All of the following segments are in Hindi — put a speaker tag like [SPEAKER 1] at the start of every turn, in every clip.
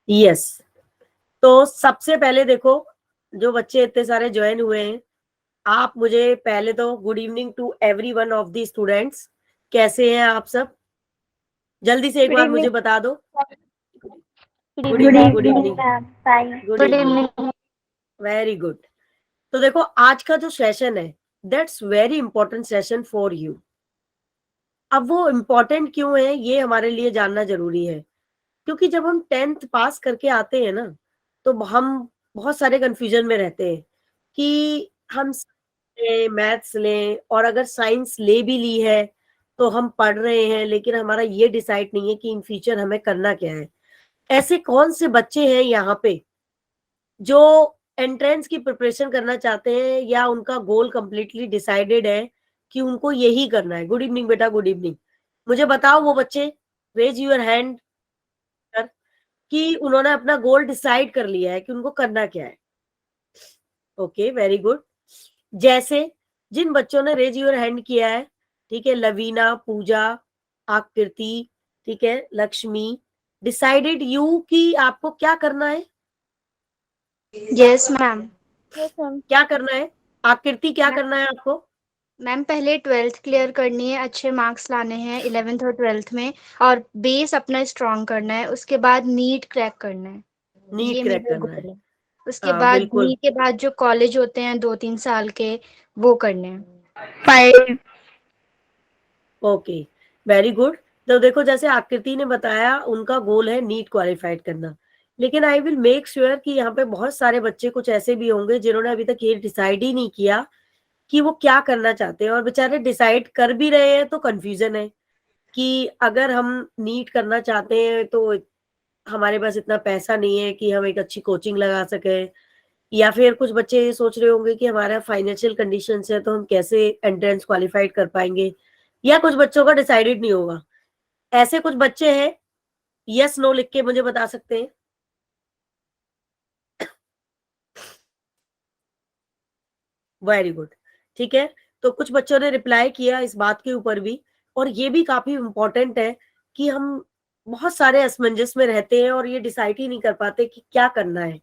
[SPEAKER 1] यस। तो सबसे पहले देखो, जो बच्चे इतने सारे ज्वाइन हुए हैं, आप मुझे पहले तो good evening to every one of the students. कैसे हैं आप सब? जल्दी से एक
[SPEAKER 2] गुड
[SPEAKER 1] बार
[SPEAKER 2] इवनिंग।
[SPEAKER 1] मुझे बता दो।
[SPEAKER 2] Good
[SPEAKER 1] good
[SPEAKER 2] evening
[SPEAKER 1] evening, good evening,
[SPEAKER 2] ma'am. Fine.
[SPEAKER 1] Good
[SPEAKER 2] good
[SPEAKER 1] evening.
[SPEAKER 2] Evening.
[SPEAKER 1] Very good. तो देखो, आज का जो सेशन है, that's very important session for you. अब वो इम्पोर्टेंट क्यों है, ये हमारे लिए जानना जरूरी है, क्योंकि जब हम 10th पास करके आते हैं ना, तो हम बहुत सारे कंफ्यूजन में रहते हैं कि हम मैथ्स लें, और अगर साइंस ले भी ली है तो हम पढ़ रहे हैं, लेकिन हमारा ये डिसाइड नहीं है कि इन फ्यूचर हमें करना क्या है। ऐसे कौन से बच्चे हैं यहाँ पे जो एंट्रेंस की प्रिपरेशन करना चाहते हैं, या उनका गोल कंप्लीटली डिसाइडेड है कि उनको यही करना है? गुड इवनिंग बेटा, गुड इवनिंग। मुझे बताओ वो बच्चे, रेज यूर हैंड कि उन्होंने अपना गोल डिसाइड कर लिया है कि उनको करना क्या है। Okay, very good. जैसे जिन बच्चों ने रेज यूर हैंड किया है, ठीक है, लवीना, पूजा, आकृति, ठीक है, लक्ष्मी, डिसाइडेड यू कि आपको क्या करना है?
[SPEAKER 2] Yes ma'am.
[SPEAKER 1] क्या करना है? आकृति, क्या करना है आपको?
[SPEAKER 2] मैम पहले 12th क्लियर करनी है, अच्छे मार्क्स लाने हैं 11th और 12th में, और बेस अपना स्ट्रॉन्ग करना है। उसके बाद नीट क्रैक करना है।
[SPEAKER 1] नीट
[SPEAKER 2] ये
[SPEAKER 1] क्रैक
[SPEAKER 2] मेरा
[SPEAKER 1] करना है।
[SPEAKER 2] गोल है। उसके बाद
[SPEAKER 1] बिल्कुल।
[SPEAKER 2] नीट के बाद जो कॉलेज होते हैं 2-3 साल के, वो करने हैं। 5।
[SPEAKER 1] Okay, very good. तो देखो, जैसे आकृति ने बताया उनका गोल है नीट क्वालिफाइड करना, लेकिन आई विल मेक श्योर कि यहाँ पे बहुत सारे बच्चे कुछ ऐसे भी होंगे जिन्होंने अभी तक ये डिसाइड ही नहीं किया कि वो क्या करना चाहते हैं, और बेचारे डिसाइड कर भी रहे हैं तो कंफ्यूजन है कि अगर हम नीट करना चाहते हैं तो हमारे पास इतना पैसा नहीं है कि हम एक अच्छी कोचिंग लगा सके, या फिर कुछ बच्चे ये सोच रहे होंगे कि हमारा फाइनेंशियल कंडीशन है तो हम कैसे एंट्रेंस क्वालिफाइड कर पाएंगे, या कुछ बच्चों का डिसाइडेड नहीं होगा। ऐसे कुछ बच्चे हैं, यस नो लिख के मुझे बता सकते हैं? Very good. ठीक है, तो कुछ बच्चों ने रिप्लाई किया इस बात के ऊपर भी, और ये भी काफी इंपॉर्टेंट है कि हम बहुत सारे असमंजस में रहते हैं और ये डिसाइड ही नहीं कर पाते कि क्या करना है।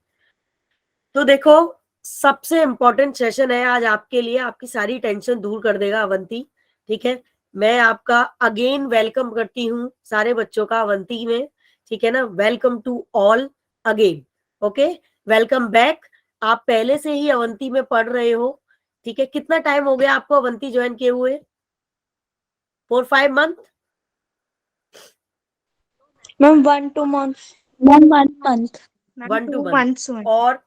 [SPEAKER 1] तो देखो, सबसे इंपॉर्टेंट सेशन है आज आपके लिए, आपकी सारी टेंशन दूर कर देगा अवंती। ठीक है, मैं आपका अगेन वेलकम करती हूँ सारे बच्चों का अवंती में। ठीक है ना, welcome to all again. Okay, welcome back. आप पहले से ही अवंती में पढ़ रहे हो। ठीक है, कितना टाइम हो गया आपको अवंती ज्वाइन किए हुए? 4-5 month?
[SPEAKER 2] Ma'am 1-2 months. 1 month। Ma'am
[SPEAKER 1] 1-2
[SPEAKER 2] 2
[SPEAKER 1] month
[SPEAKER 2] months हुए।
[SPEAKER 1] और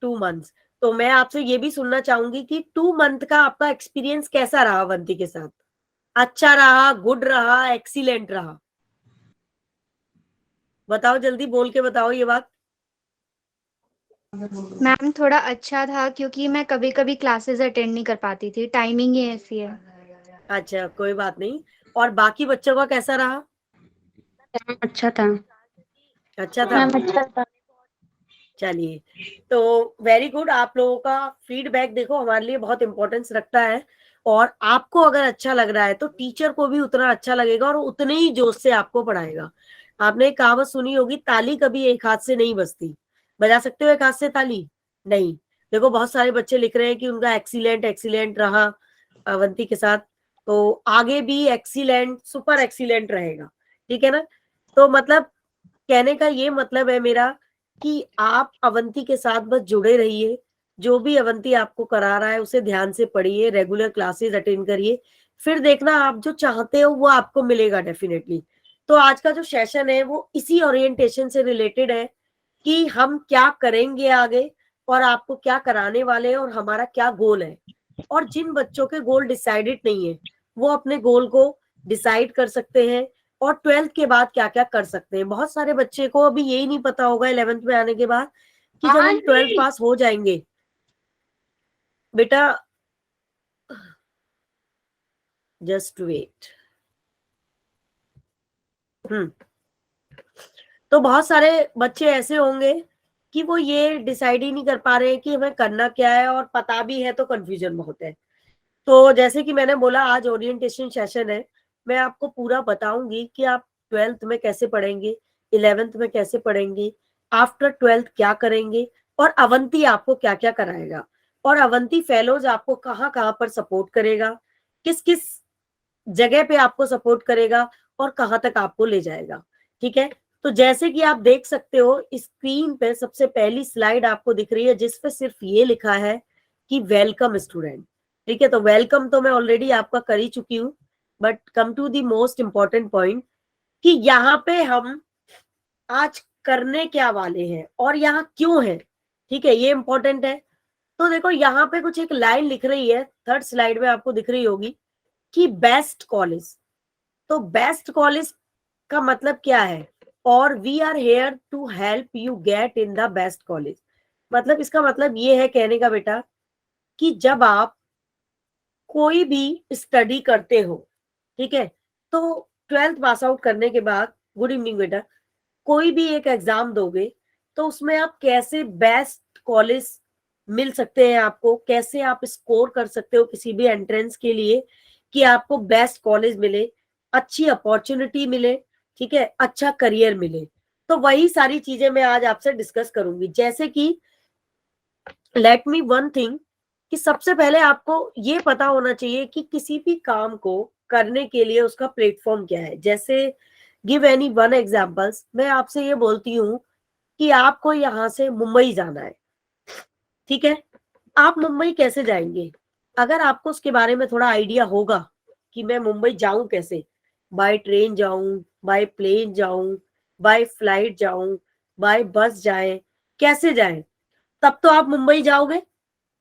[SPEAKER 1] 2 मंथ्स। तो मैं आपसे ये भी सुनना चाहूंगी कि 2 मंथ का आपका एक्सपीरियंस कैसा रहा अवंती के साथ? अच्छा रहा, गुड रहा, एक्सीलेंट रहा? बताओ, जल्दी बोल के बताओ ये बात।
[SPEAKER 2] मैम थोड़ा अच्छा था, क्योंकि मैं कभी कभी क्लासेस अटेंड नहीं कर पाती थी, टाइमिंग ही ऐसी है।
[SPEAKER 1] अच्छा, कोई बात नहीं। और बाकी बच्चों का कैसा रहा?
[SPEAKER 2] अच्छा था।
[SPEAKER 1] अच्छा था।
[SPEAKER 2] मैम अच्छा था।
[SPEAKER 1] चलिए, तो वेरी गुड। आप लोगों का फीडबैक देखो हमारे लिए बहुत इंपॉर्टेंस रखता है, और आपको अगर अच्छा लग रहा है तो टीचर को भी उतना अच्छा लगेगा और उतने ही जोश से आपको पढ़ाएगा। आपने एक कहावत सुनी होगी, ताली कभी एक हाथ से नहीं बजती। बजा सकते हो एक हाथ से ताली? नहीं। देखो, बहुत सारे बच्चे लिख रहे हैं कि उनका एक्सीलेंट एक्सीलेंट रहा अवंती के साथ, तो आगे भी एक्सीलेंट, सुपर एक्सीलेंट रहेगा। ठीक है ना? तो मतलब कहने का ये मतलब है मेरा कि आप अवंती के साथ बस जुड़े रहिए। जो भी अवंती आपको करा रहा है उसे ध्यान से पढ़िए, रेगुलर क्लासेस अटेंड करिए, फिर देखना आप जो चाहते हो वो आपको मिलेगा डेफिनेटली। तो आज का जो सेशन है वो इसी ओरिएंटेशन से रिलेटेड है कि हम क्या करेंगे आगे, और आपको क्या कराने वाले हैं, और हमारा क्या गोल है। और जिन बच्चों के गोल डिसाइडेड नहीं है वो अपने गोल को डिसाइड कर सकते हैं, और 12th के बाद क्या क्या कर सकते हैं। बहुत सारे बच्चे को अभी यही नहीं पता होगा 11th में आने के बाद कि जब हम 12th पास हो जाएंगे, बेटा जस्ट वेट। तो बहुत सारे बच्चे ऐसे होंगे कि वो ये डिसाइड ही नहीं कर पा रहे हैं कि हमें करना क्या है, और पता भी है तो कंफ्यूजन बहुत है। तो जैसे कि मैंने बोला, आज ओरिएंटेशन सेशन है। मैं आपको पूरा बताऊंगी कि आप 12th में कैसे पढ़ेंगे, 11th में कैसे पढ़ेंगे, आफ्टर 12th क्या करेंगे, और अवंती आपको क्या क्या कराएगा, और अवंती फेलोज आपको कहाँ कहाँ पर सपोर्ट करेगा, किस किस जगह पे आपको सपोर्ट करेगा, और कहाँ तक आपको ले जाएगा। ठीक है, तो जैसे कि आप देख सकते हो स्क्रीन पे सबसे पहली स्लाइड आपको दिख रही है जिसपे सिर्फ ये लिखा है कि वेलकम स्टूडेंट। ठीक है, तो वेलकम तो मैं ऑलरेडी आपका कर ही चुकी हूँ, but come to the most important point कि यहाँ पे हम आज करने क्या वाले हैं और यहाँ क्यों है। ठीक है, ये इंपॉर्टेंट है। तो देखो यहाँ पे कुछ एक लाइन लिख रही है, थर्ड स्लाइड में आपको दिख रही होगी कि बेस्ट कॉलेज। तो बेस्ट कॉलेज का मतलब क्या है, और we are here to help you get in the best college. मतलब इसका मतलब ये है कहने का बेटा कि जब आप कोई भी स्टडी करते हो, ठीक है, तो 12th पास आउट करने के बाद, गुड इवनिंग बेटा, कोई भी एक एग्जाम दोगे तो उसमें आप कैसे बेस्ट कॉलेज मिल सकते हैं, आपको कैसे आप स्कोर कर सकते हो किसी भी एंट्रेंस के लिए कि आपको बेस्ट कॉलेज मिले, अच्छी अपॉर्चुनिटी मिले, ठीक है, अच्छा करियर मिले। तो वही सारी चीजें मैं आज आपसे डिस्कस करूंगी। जैसे कि लेट मी वन थिंग कि सबसे पहले आपको ये पता होना चाहिए कि किसी भी काम को करने के लिए उसका प्लेटफॉर्म क्या है। जैसे गिव एनी वन एग्जांपल्स, मैं आपसे ये बोलती हूँ कि आपको यहाँ से मुंबई जाना है, ठीक है, आप मुंबई कैसे जाएंगे? अगर आपको उसके बारे में थोड़ा आइडिया होगा कि मैं मुंबई जाऊं कैसे, बाय ट्रेन जाऊं, बाय प्लेन जाऊं, बाय फ्लाइट जाऊं, बाय बस जाए, कैसे जाएं, तब तो आप मुंबई जाओगे।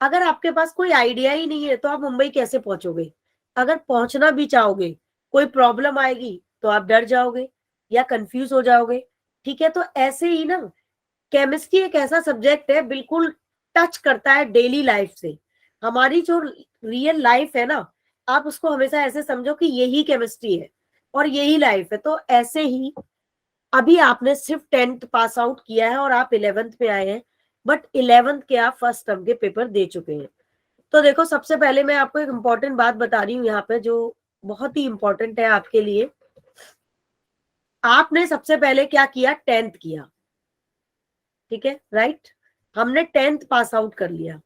[SPEAKER 1] अगर आपके पास कोई आइडिया ही नहीं है तो आप मुंबई कैसे पहुंचोगे? अगर पहुंचना भी चाहोगे, कोई प्रॉब्लम आएगी तो आप डर जाओगे या कंफ्यूज हो जाओगे। ठीक है, तो ऐसे ही ना, केमिस्ट्री एक ऐसा सब्जेक्ट है बिल्कुल टच करता है डेली लाइफ से, हमारी जो रियल लाइफ है ना, आप उसको हमेशा ऐसे समझो कि यही केमिस्ट्री है और यही लाइफ है। तो ऐसे ही अभी आपने सिर्फ 10th पास आउट किया है और आप 11th पे आए हैं, बट 11th के आप फर्स्ट टर्म के पेपर दे चुके हैं। तो देखो सबसे पहले मैं आपको एक इम्पॉर्टेंट बात बता रही हूँ यहाँ पे जो बहुत ही इंपॉर्टेंट है आपके लिए। आपने सबसे पहले क्या किया, 10th किया, ठीक है, राइट, हमने 10th पास आउट कर लिया।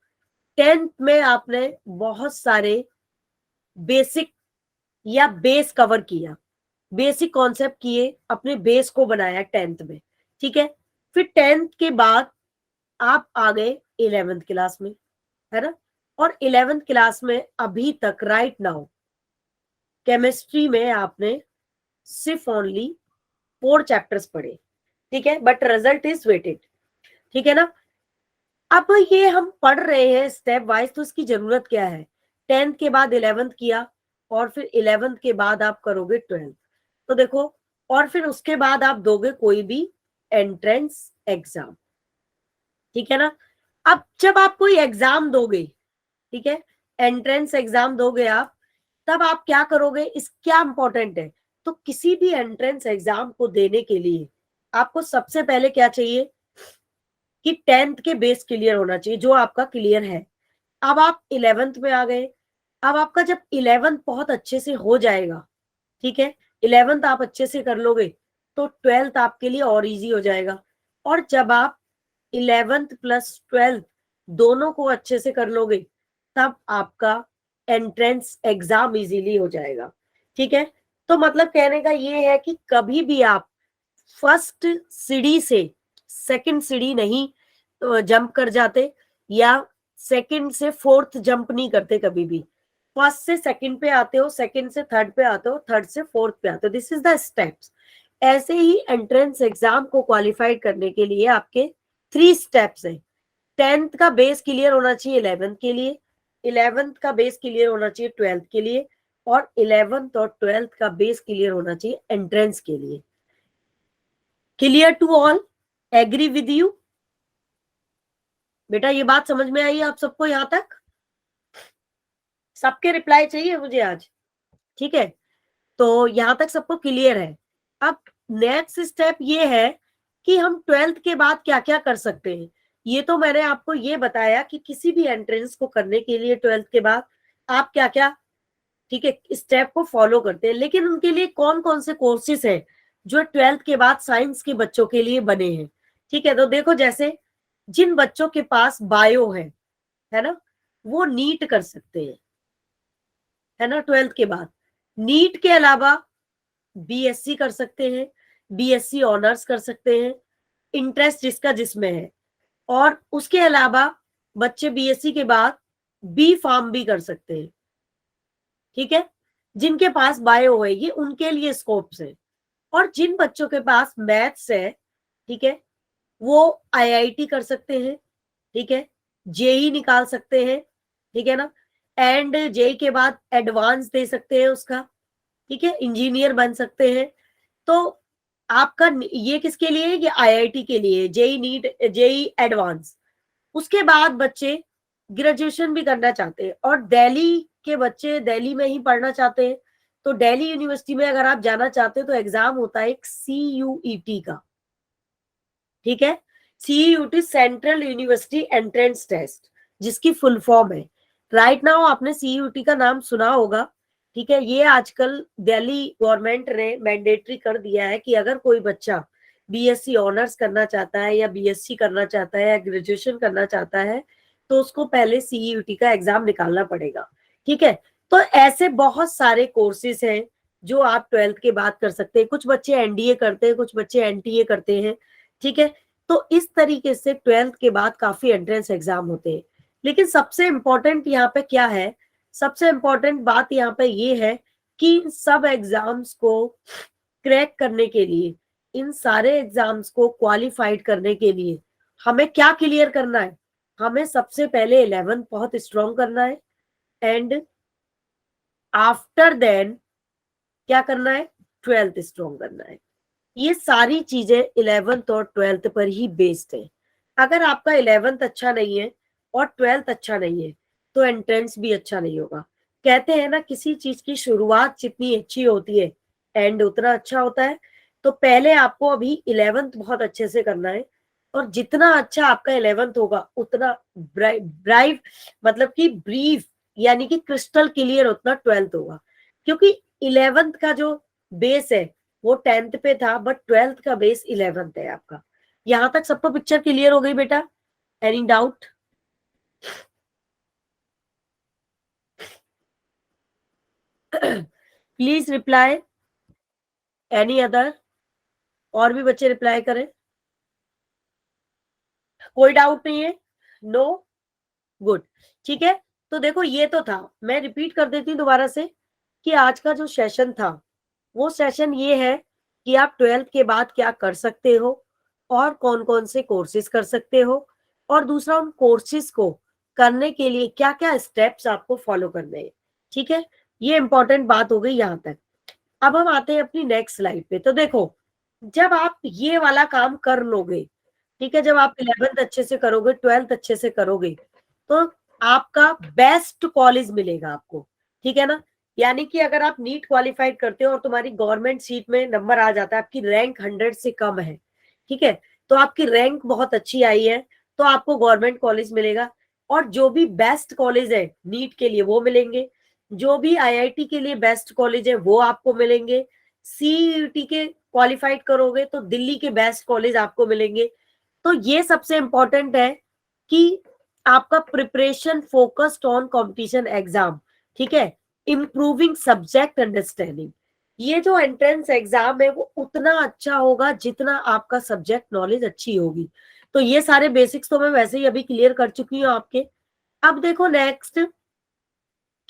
[SPEAKER 1] 10th में आपने बहुत सारे बेसिक या बेस कवर किया, बेसिक कॉन्सेप्ट किए, अपने बेस को बनाया 10th में, ठीक है। फिर 10th के बाद आप आ गए 11th क्लास में, है ना, और 11th क्लास में अभी तक राइट नाउ केमिस्ट्री में आपने सिर्फ ओनली 4 चैप्टर्स पढ़े, ठीक है, बट रिजल्ट इज वेटेड, ठीक है ना। अब ये हम पढ़ रहे हैं स्टेप वाइज, तो इसकी जरूरत क्या है? 10th के बाद 11th किया, और फिर 11th के बाद आप करोगे 12th। तो देखो, और फिर उसके बाद आप दोगे कोई भी एंट्रेंस एग्जाम, ठीक है ना। अब जब आप कोई एग्जाम दोगे, ठीक है, एंट्रेंस एग्जाम दोगे आप, तब आप क्या करोगे, इस क्या इंपॉर्टेंट है, तो किसी भी एंट्रेंस एग्जाम को देने के लिए आपको सबसे पहले क्या चाहिए कि 10th के बेस क्लियर होना चाहिए, जो आपका क्लियर है। अब आप 11th में आ गए, अब आपका जब 11th बहुत अच्छे से हो जाएगा, ठीक है, 11th आप अच्छे से कर लोगे तो 12th आपके लिए और इजी हो जाएगा। और जब आप 11th प्लस 12th दोनों को अच्छे से कर लोगे तब आपका एंट्रेंस एग्जाम इजीली हो जाएगा, ठीक है। तो मतलब कहने का ये है कि कभी भी आप फर्स्ट सीढ़ी से सेकंड सीढ़ी नहीं जंप कर जाते, या सेकंड से फोर्थ जंप नहीं करते कभी भी। फर्स्ट से सेकंड पे आते हो, सेकंड से थर्ड पे आते हो, थर्ड से फोर्थ पे आते हो, दिस इज द स्टेप्स। ऐसे ही एंट्रेंस एग्जाम को क्वालिफाइड करने के लिए आपके 3 स्टेप्स है। 10th का बेस क्लियर होना चाहिए 11th के लिए, 11th का बेस क्लियर होना चाहिए 12th के लिए, और 11th और 12th का बेस क्लियर होना चाहिए एंट्रेंस के लिए। Clear to all? Agree with you? बेटा ये बात समझ में आई आप सबको यहाँ तक? सबके रिप्लाई चाहिए मुझे आज, ठीक है, तो यहाँ तक सबको क्लियर है। अब नेक्स्ट स्टेप ये है कि हम 12th के बाद क्या क्या कर सकते हैं। ये तो मैंने आपको ये बताया कि किसी भी एंट्रेंस को करने के लिए 12th के बाद आप क्या क्या, ठीक है, स्टेप को फॉलो करते हैं। लेकिन उनके लिए कौन कौन से कोर्सेज हैं जो 12th के बाद साइंस के बच्चों के लिए बने हैं, ठीक है, तो देखो जैसे जिन बच्चों के पास बायो है ना, वो नीट कर सकते हैं, है ना, 12th के बाद। नीट के अलावा बीएससी कर सकते हैं, बीएससी ऑनर्स कर सकते हैं, इंटरेस्ट जिसका जिसमें है। और उसके अलावा बच्चे बीएससी के बाद बी फार्म भी कर सकते हैं। ठीक है, जिनके पास बायो है, ये उनके लिए स्कोप्स है। और जिन बच्चों के पास मैथ्स है, ठीक है, वो आईआईटी कर सकते हैं, ठीक है, जेई निकाल सकते हैं, ठीक है ना, एंड जेई के बाद एडवांस दे सकते हैं उसका, ठीक है, इंजीनियर बन सकते हैं। तो आपका ये किसके लिए है? ये आईआईटी के लिए, जेई नीट, जेई एडवांस। उसके बाद बच्चे ग्रेजुएशन भी करना चाहते हैं और दिल्ली के बच्चे दिल्ली में ही पढ़ना चाहते हैं, तो दिल्ली यूनिवर्सिटी में अगर आप जाना चाहते हो तो एग्जाम होता है एक सीयूईटी का, ठीक है, CUT central university entrance test, जिसकी फुल फॉर्म है। राइट नाउ आपने सीयूटी का नाम सुना होगा, ठीक है, ये आजकल दिल्ली गवर्नमेंट ने मैंडेटरी कर दिया है कि अगर कोई बच्चा बीएससी ऑनर्स करना चाहता है या बीएससी करना चाहता है या ग्रेजुएशन करना चाहता है तो उसको पहले सीयूटी का एग्जाम निकालना पड़ेगा। ठीक है, तो ऐसे बहुत सारे कोर्सेज हैं जो आप 12th के बाद कर सकते हैं। कुछ बच्चे एनडीए करते हैं, कुछ बच्चे एनटीए करते हैं, ठीक है। तो इस तरीके से 12th के बाद काफी एंट्रेंस एग्जाम होते हैं। लेकिन सबसे इंपॉर्टेंट यहाँ पे क्या है, सबसे इंपॉर्टेंट बात यहाँ पे ये है कि इन सब एग्जाम्स को क्रैक करने के लिए, इन सारे एग्जाम्स को क्वालिफाइड करने के लिए हमें क्या क्लियर करना है? हमें सबसे पहले 11th बहुत स्ट्रॉन्ग करना है, एंड आफ्टर देन क्या करना है? 12th स्ट्रॉन्ग करना है। ये सारी चीजें 11th और 12th पर ही बेस्ड है। अगर आपका 11th अच्छा नहीं है और 12th अच्छा नहीं है तो एंट्रेंस भी अच्छा नहीं होगा। कहते हैं ना, किसी चीज की शुरुआत जितनी अच्छी होती है एंड उतना अच्छा होता है। तो पहले आपको अभी 11th बहुत अच्छे से करना है, और जितना अच्छा आपका 11th होगा उतना ब्राइट, मतलब कि ब्रीफ, यानी कि क्रिस्टल क्लियर उतना 12th होगा। क्योंकि 11th का जो बेस है वो 10th पे था, बट 12th का बेस 11th है आपका। यहां तक सबको पिक्चर क्लियर हो गई बेटा? Any doubt? Please reply, any other? और भी बच्चे रिप्लाई करें। कोई डाउट नहीं है? नो? गुड। ठीक है, तो देखो ये तो था, मैं रिपीट कर देती हूँ दोबारा से कि आज का जो सेशन था वो सेशन ये है कि आप 12th के बाद क्या कर सकते हो और कौन कौन से कोर्सेज कर सकते हो, और दूसरा उन कोर्सेज को करने के लिए क्या क्या स्टेप्स आपको फॉलो करने हैं। ठीक है, ये इंपॉर्टेंट बात हो गई यहां तक। अब हम आते हैं अपनी नेक्स्ट स्लाइड पे। तो देखो, जब आप ये वाला काम कर लोगे, ठीक है, जब आप 11th अच्छे से करोगे, 12th अच्छे से करोगे, तो आपका बेस्ट कॉलेज मिलेगा आपको। ठीक है ना, यानी कि अगर आप नीट क्वालिफाइड करते हो और तुम्हारी गवर्नमेंट सीट में नंबर आ जाता है, आपकी रैंक 100 से कम है, ठीक है, तो आपकी रैंक बहुत अच्छी आई है, तो आपको गवर्नमेंट कॉलेज मिलेगा। और जो भी बेस्ट कॉलेज है नीट के लिए वो मिलेंगे, जो भी आईआईटी के लिए बेस्ट कॉलेज है वो आपको मिलेंगे, सीईटी के क्वालिफाइड करोगे तो दिल्ली के बेस्ट कॉलेज आपको मिलेंगे। तो ये सबसे इंपॉर्टेंट है कि आपका preparation focused on competition exam, ठीक है, इंप्रूविंग सब्जेक्ट अंडरस्टैंडिंग। ये जो एंट्रेंस एग्जाम है वो उतना अच्छा होगा जितना आपका सब्जेक्ट नॉलेज अच्छी होगी। तो ये सारे बेसिक्स तो मैं वैसे ही अभी क्लियर कर चुकी हूँ आपके। अब देखो नेक्स्ट,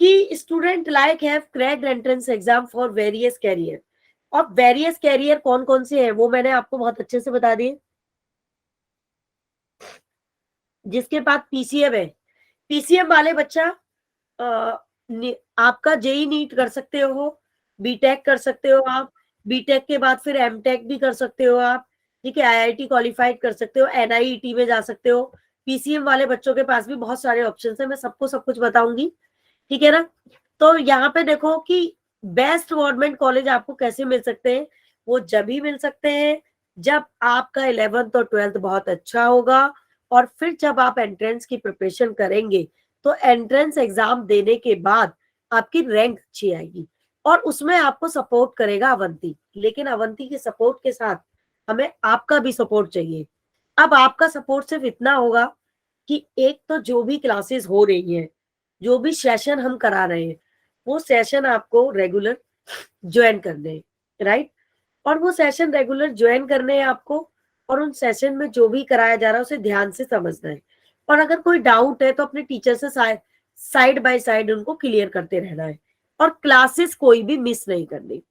[SPEAKER 1] कि student like have cracked entrance exam for various career. और वेरियस कैरियर कौन कौन से हैं वो मैंने आपको बहुत अच्छे से बता दिए। जिसके पास पीसीएम है, पीसीएम वाले बच्चा आपका जेई नीट कर सकते हो, बीटेक कर सकते हो आप, बीटेक के बाद फिर एमटेक भी कर सकते हो आप, ठीक है, आईआईटी क्वालिफाइड कर सकते हो, एनआईईटी में जा सकते हो। पीसीएम वाले बच्चों के पास भी बहुत सारे ऑप्शन है, मैं सबको सब कुछ बताऊंगी, ठीक है ना। तो यहाँ पे देखो कि बेस्ट गवर्नमेंट कॉलेज आपको कैसे मिल सकते हैं, वो जब ही मिल सकते हैं जब आपका 11th और 12th बहुत अच्छा होगा, और फिर जब आप एंट्रेंस की प्रिपरेशन करेंगे तो एंट्रेंस एग्जाम देने के बाद आपकी रैंक अच्छी आएगी, और उसमें आपको सपोर्ट करेगा अवंती। लेकिन अवंती के सपोर्ट के साथ हमें आपका भी सपोर्ट चाहिए। अब आपका सपोर्ट सिर्फ इतना होगा कि एक तो जो भी क्लासेस हो रही हैं, जो भी सेशन हम करा रहे हैं, वो सेशन आपको रेगुलर ज्वाइन करने हैं, राइट? और वो सेशन रेगुलर ज्वाइन करने हैं आपको, और उन सेशन में जो भी कराया जा रहा है उसे ध्यान से समझना है। और अगर कोई डाउट है तो अपने टीचर से साइड बाय साइड उनको क्लियर करते रहना है, और क्लासेस कोई भी मिस नहीं करनी।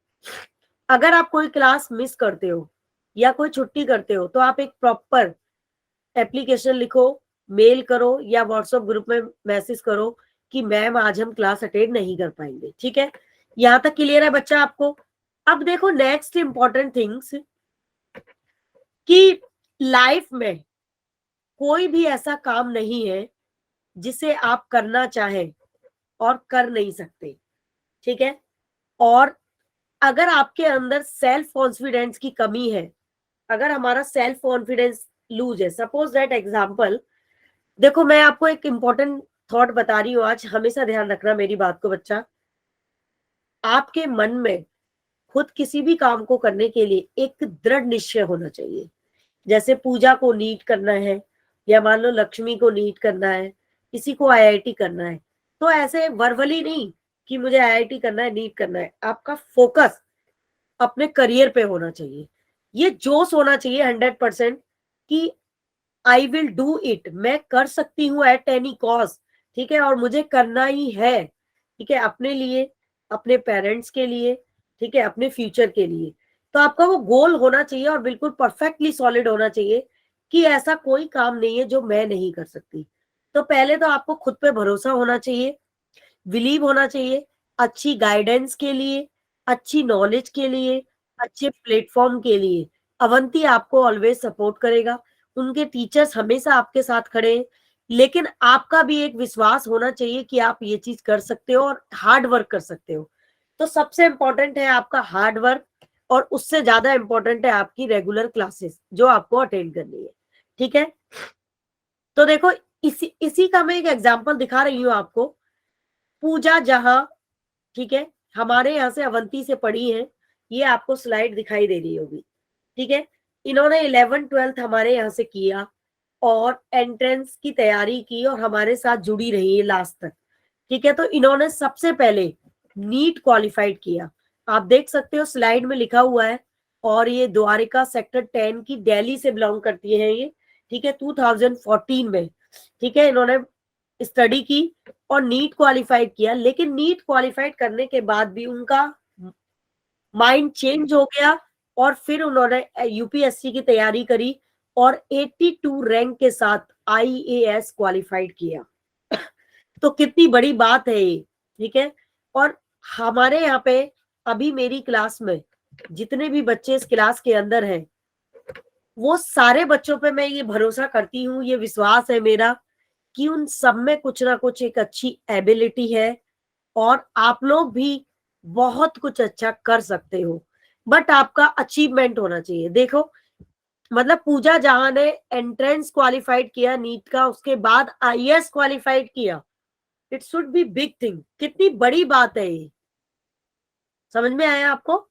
[SPEAKER 1] अगर आप कोई क्लास मिस करते हो या कोई छुट्टी करते हो तो आप एक प्रॉपर एप्लीकेशन लिखो, मेल करो या व्हाट्सएप ग्रुप में मैसेज करो कि मैम आज हम क्लास अटेंड नहीं कर पाएंगे। ठीक है, यहाँ तक क्लियर है बच्चा आपको? अब देखो नेक्स्ट इंपॉर्टेंट थिंग्स कि लाइफ में कोई भी ऐसा काम नहीं है जिसे आप करना चाहें और कर नहीं सकते। ठीक है, और अगर आपके अंदर सेल्फ कॉन्फिडेंस की कमी है, अगर हमारा सेल्फ कॉन्फिडेंस लूज है, सपोज दैट एग्जाम्पल, देखो मैं आपको एक इंपॉर्टेंट थॉट बता रही हूँ आज, हमेशा ध्यान रखना मेरी बात को बच्चा। आपके मन में खुद किसी भी काम को करने के लिए एक दृढ़ निश्चय होना चाहिए। जैसे पूजा को नीट करना है, या मान लो लक्ष्मी को नीट करना है, किसी को आईआईटी करना है, तो ऐसे वर्बली नहीं कि मुझे आईआईटी करना है, नीट करना है। आपका फोकस अपने करियर पे होना चाहिए, ये जोश होना चाहिए 100% कि आई विल डू इट, मैं कर सकती हूँ एट एनी कॉस्ट। ठीक है, और मुझे करना ही है। ठीक है, अपने लिए, अपने पेरेंट्स के लिए, ठीक है, अपने फ्यूचर के लिए। तो आपका वो गोल होना चाहिए और बिल्कुल परफेक्टली सॉलिड होना चाहिए कि ऐसा कोई काम नहीं है जो मैं नहीं कर सकती। तो पहले तो आपको खुद पे भरोसा होना चाहिए, बिलीव होना चाहिए, अच्छी गाइडेंस के लिए, अच्छी नॉलेज के लिए, अच्छे प्लेटफॉर्म के लिए अवंती आपको ऑलवेज सपोर्ट करेगा। उनके टीचर्स हमेशा आपके साथ खड़े हैं, लेकिन आपका भी एक विश्वास होना चाहिए कि आप ये चीज कर सकते हो और हार्ड वर्क कर सकते हो। तो सबसे इंपॉर्टेंट है आपका हार्ड वर्क, और उससे ज्यादा इंपॉर्टेंट है आपकी रेगुलर क्लासेस जो आपको अटेंड करनी है। ठीक है, तो देखो इसी इसी का मैं एक एग्जांपल दिखा रही हूँ आपको। पूजा जहां, ठीक है, हमारे यहाँ से अवंती से पढ़ी है, ये आपको स्लाइड दिखाई दे रही होगी। ठीक है, इन्होंने 11th-12th हमारे यहाँ से किया और एंट्रेंस की तैयारी की और हमारे साथ जुड़ी रही है लास्ट तक। ठीक है, तो इन्होंने सबसे पहले नीट क्वालिफाइड किया, आप देख सकते हो स्लाइड में लिखा हुआ है। और ये द्वारिका सेक्टर 10 की, दिल्ली से बिलोंग करती है ये। ठीक है, 2014 में, ठीक है, इन्होंने स्टडी की और नीट क्वालिफाइड किया। लेकिन नीट क्वालिफाइड करने के बाद भी उनका माइंड चेंज हो गया और फिर उन्होंने यूपीएससी की तैयारी करी और 82 रैंक के साथ आईएएस क्वालिफाइड किया। तो कितनी बड़ी बात है ये। ठीक है, और हमारे यहाँ पे अभी मेरी क्लास में जितने भी बच्चे इस क्लास के अंदर हैं, वो सारे बच्चों पे मैं ये भरोसा करती हूँ, ये विश्वास है मेरा कि उन सब में कुछ ना कुछ एक अच्छी एबिलिटी है और आप लोग भी बहुत कुछ अच्छा कर सकते हो। बट आपका अचीवमेंट होना चाहिए। देखो मतलब पूजा जहां ने एंट्रेंस क्वालिफाइड किया नीट का, उसके बाद आईएएस क्वालिफाइड किया, it should be big thing. कितनी बड़ी बात है ये, समझ में आया आपको?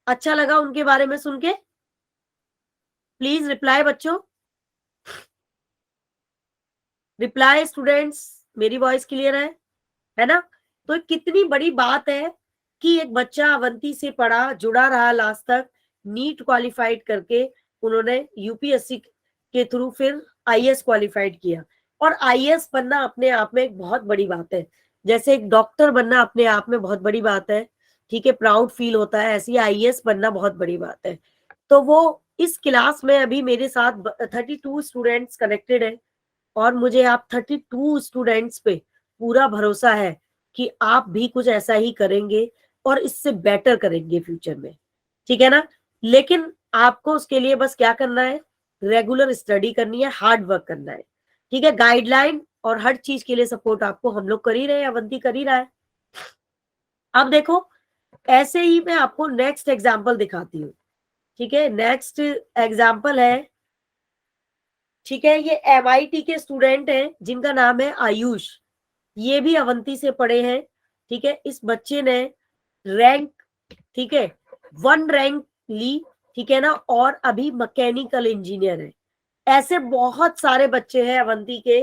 [SPEAKER 1] अच्छा लगा उनके बारे में सुन के? प्लीज रिप्लाई बच्चों, रिप्लाई स्टूडेंट्स। मेरी वॉइस क्लियर है ना? तो कितनी बड़ी बात है कि एक बच्चा अवंती से पढ़ा, जुड़ा रहा लास्ट तक, नीट क्वालिफाइड करके उन्होंने यूपीएससी के थ्रू फिर आईएएस क्वालिफाइड किया। और आईएएस बनना अपने आप में एक बहुत बड़ी बात है, जैसे एक डॉक्टर बनना अपने आप में बहुत बड़ी बात है। ठीक है, प्राउड फील होता है, ऐसी आईएएस बनना बहुत बड़ी बात है। तो वो इस क्लास में अभी मेरे साथ 32 स्टूडेंट्स कनेक्टेड है, और मुझे आप 32 स्टूडेंट्स पे पूरा भरोसा है कि आप भी कुछ ऐसा ही करेंगे और इससे बेटर करेंगे फ्यूचर में। ठीक है ना? लेकिन आपको उसके लिए बस क्या करना है, रेगुलर स्टडी करनी है, हार्ड वर्क करना है। ठीक है, गाइडलाइन और हर चीज के लिए सपोर्ट आपको हम लोग कर ही रहे हैं, अवंती कर ही रहा है। अब देखो ऐसे ही मैं आपको नेक्स्ट एग्जाम्पल दिखाती हूँ। ठीक है, नेक्स्ट एग्जाम्पल है, ठीक है, ये एमआईटी के स्टूडेंट हैं जिनका नाम है आयुष, ये भी अवंती से पढ़े हैं। ठीक है, इस बच्चे ने रैंक, ठीक है, 1 रैंक ली। ठीक है ना, और अभी मैकेनिकल इंजीनियर है। ऐसे बहुत सारे बच्चे हैं अवंती के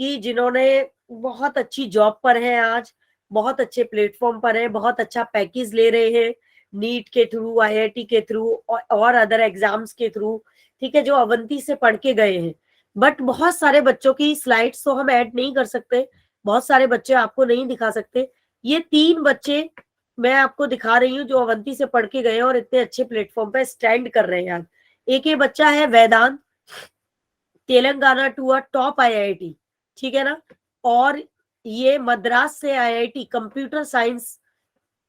[SPEAKER 1] कि जिन्होंने बहुत अच्छी जॉब पर हैं आज, बहुत अच्छे प्लेटफॉर्म पर हैं, बहुत अच्छा पैकेज ले रहे हैं नीट के थ्रू, आईआईटी के थ्रू और अदर एग्जाम्स के थ्रू, ठीक है, जो अवंती से पढ़ के गए हैं। बट बहुत सारे बच्चों की स्लाइड्स तो हम ऐड नहीं कर सकते, बहुत सारे बच्चे आपको नहीं दिखा सकते। ये 3 बच्चे मैं आपको दिखा रही हूँ जो अवंती से पढ़ के गए और इतने अच्छे प्लेटफॉर्म पे स्टैंड कर रहे हैं आज। एक ये बच्चा है Vedant, Telangana to a top IIT, ठीक है ना, और ये मद्रास से आईआईटी कंप्यूटर साइंस,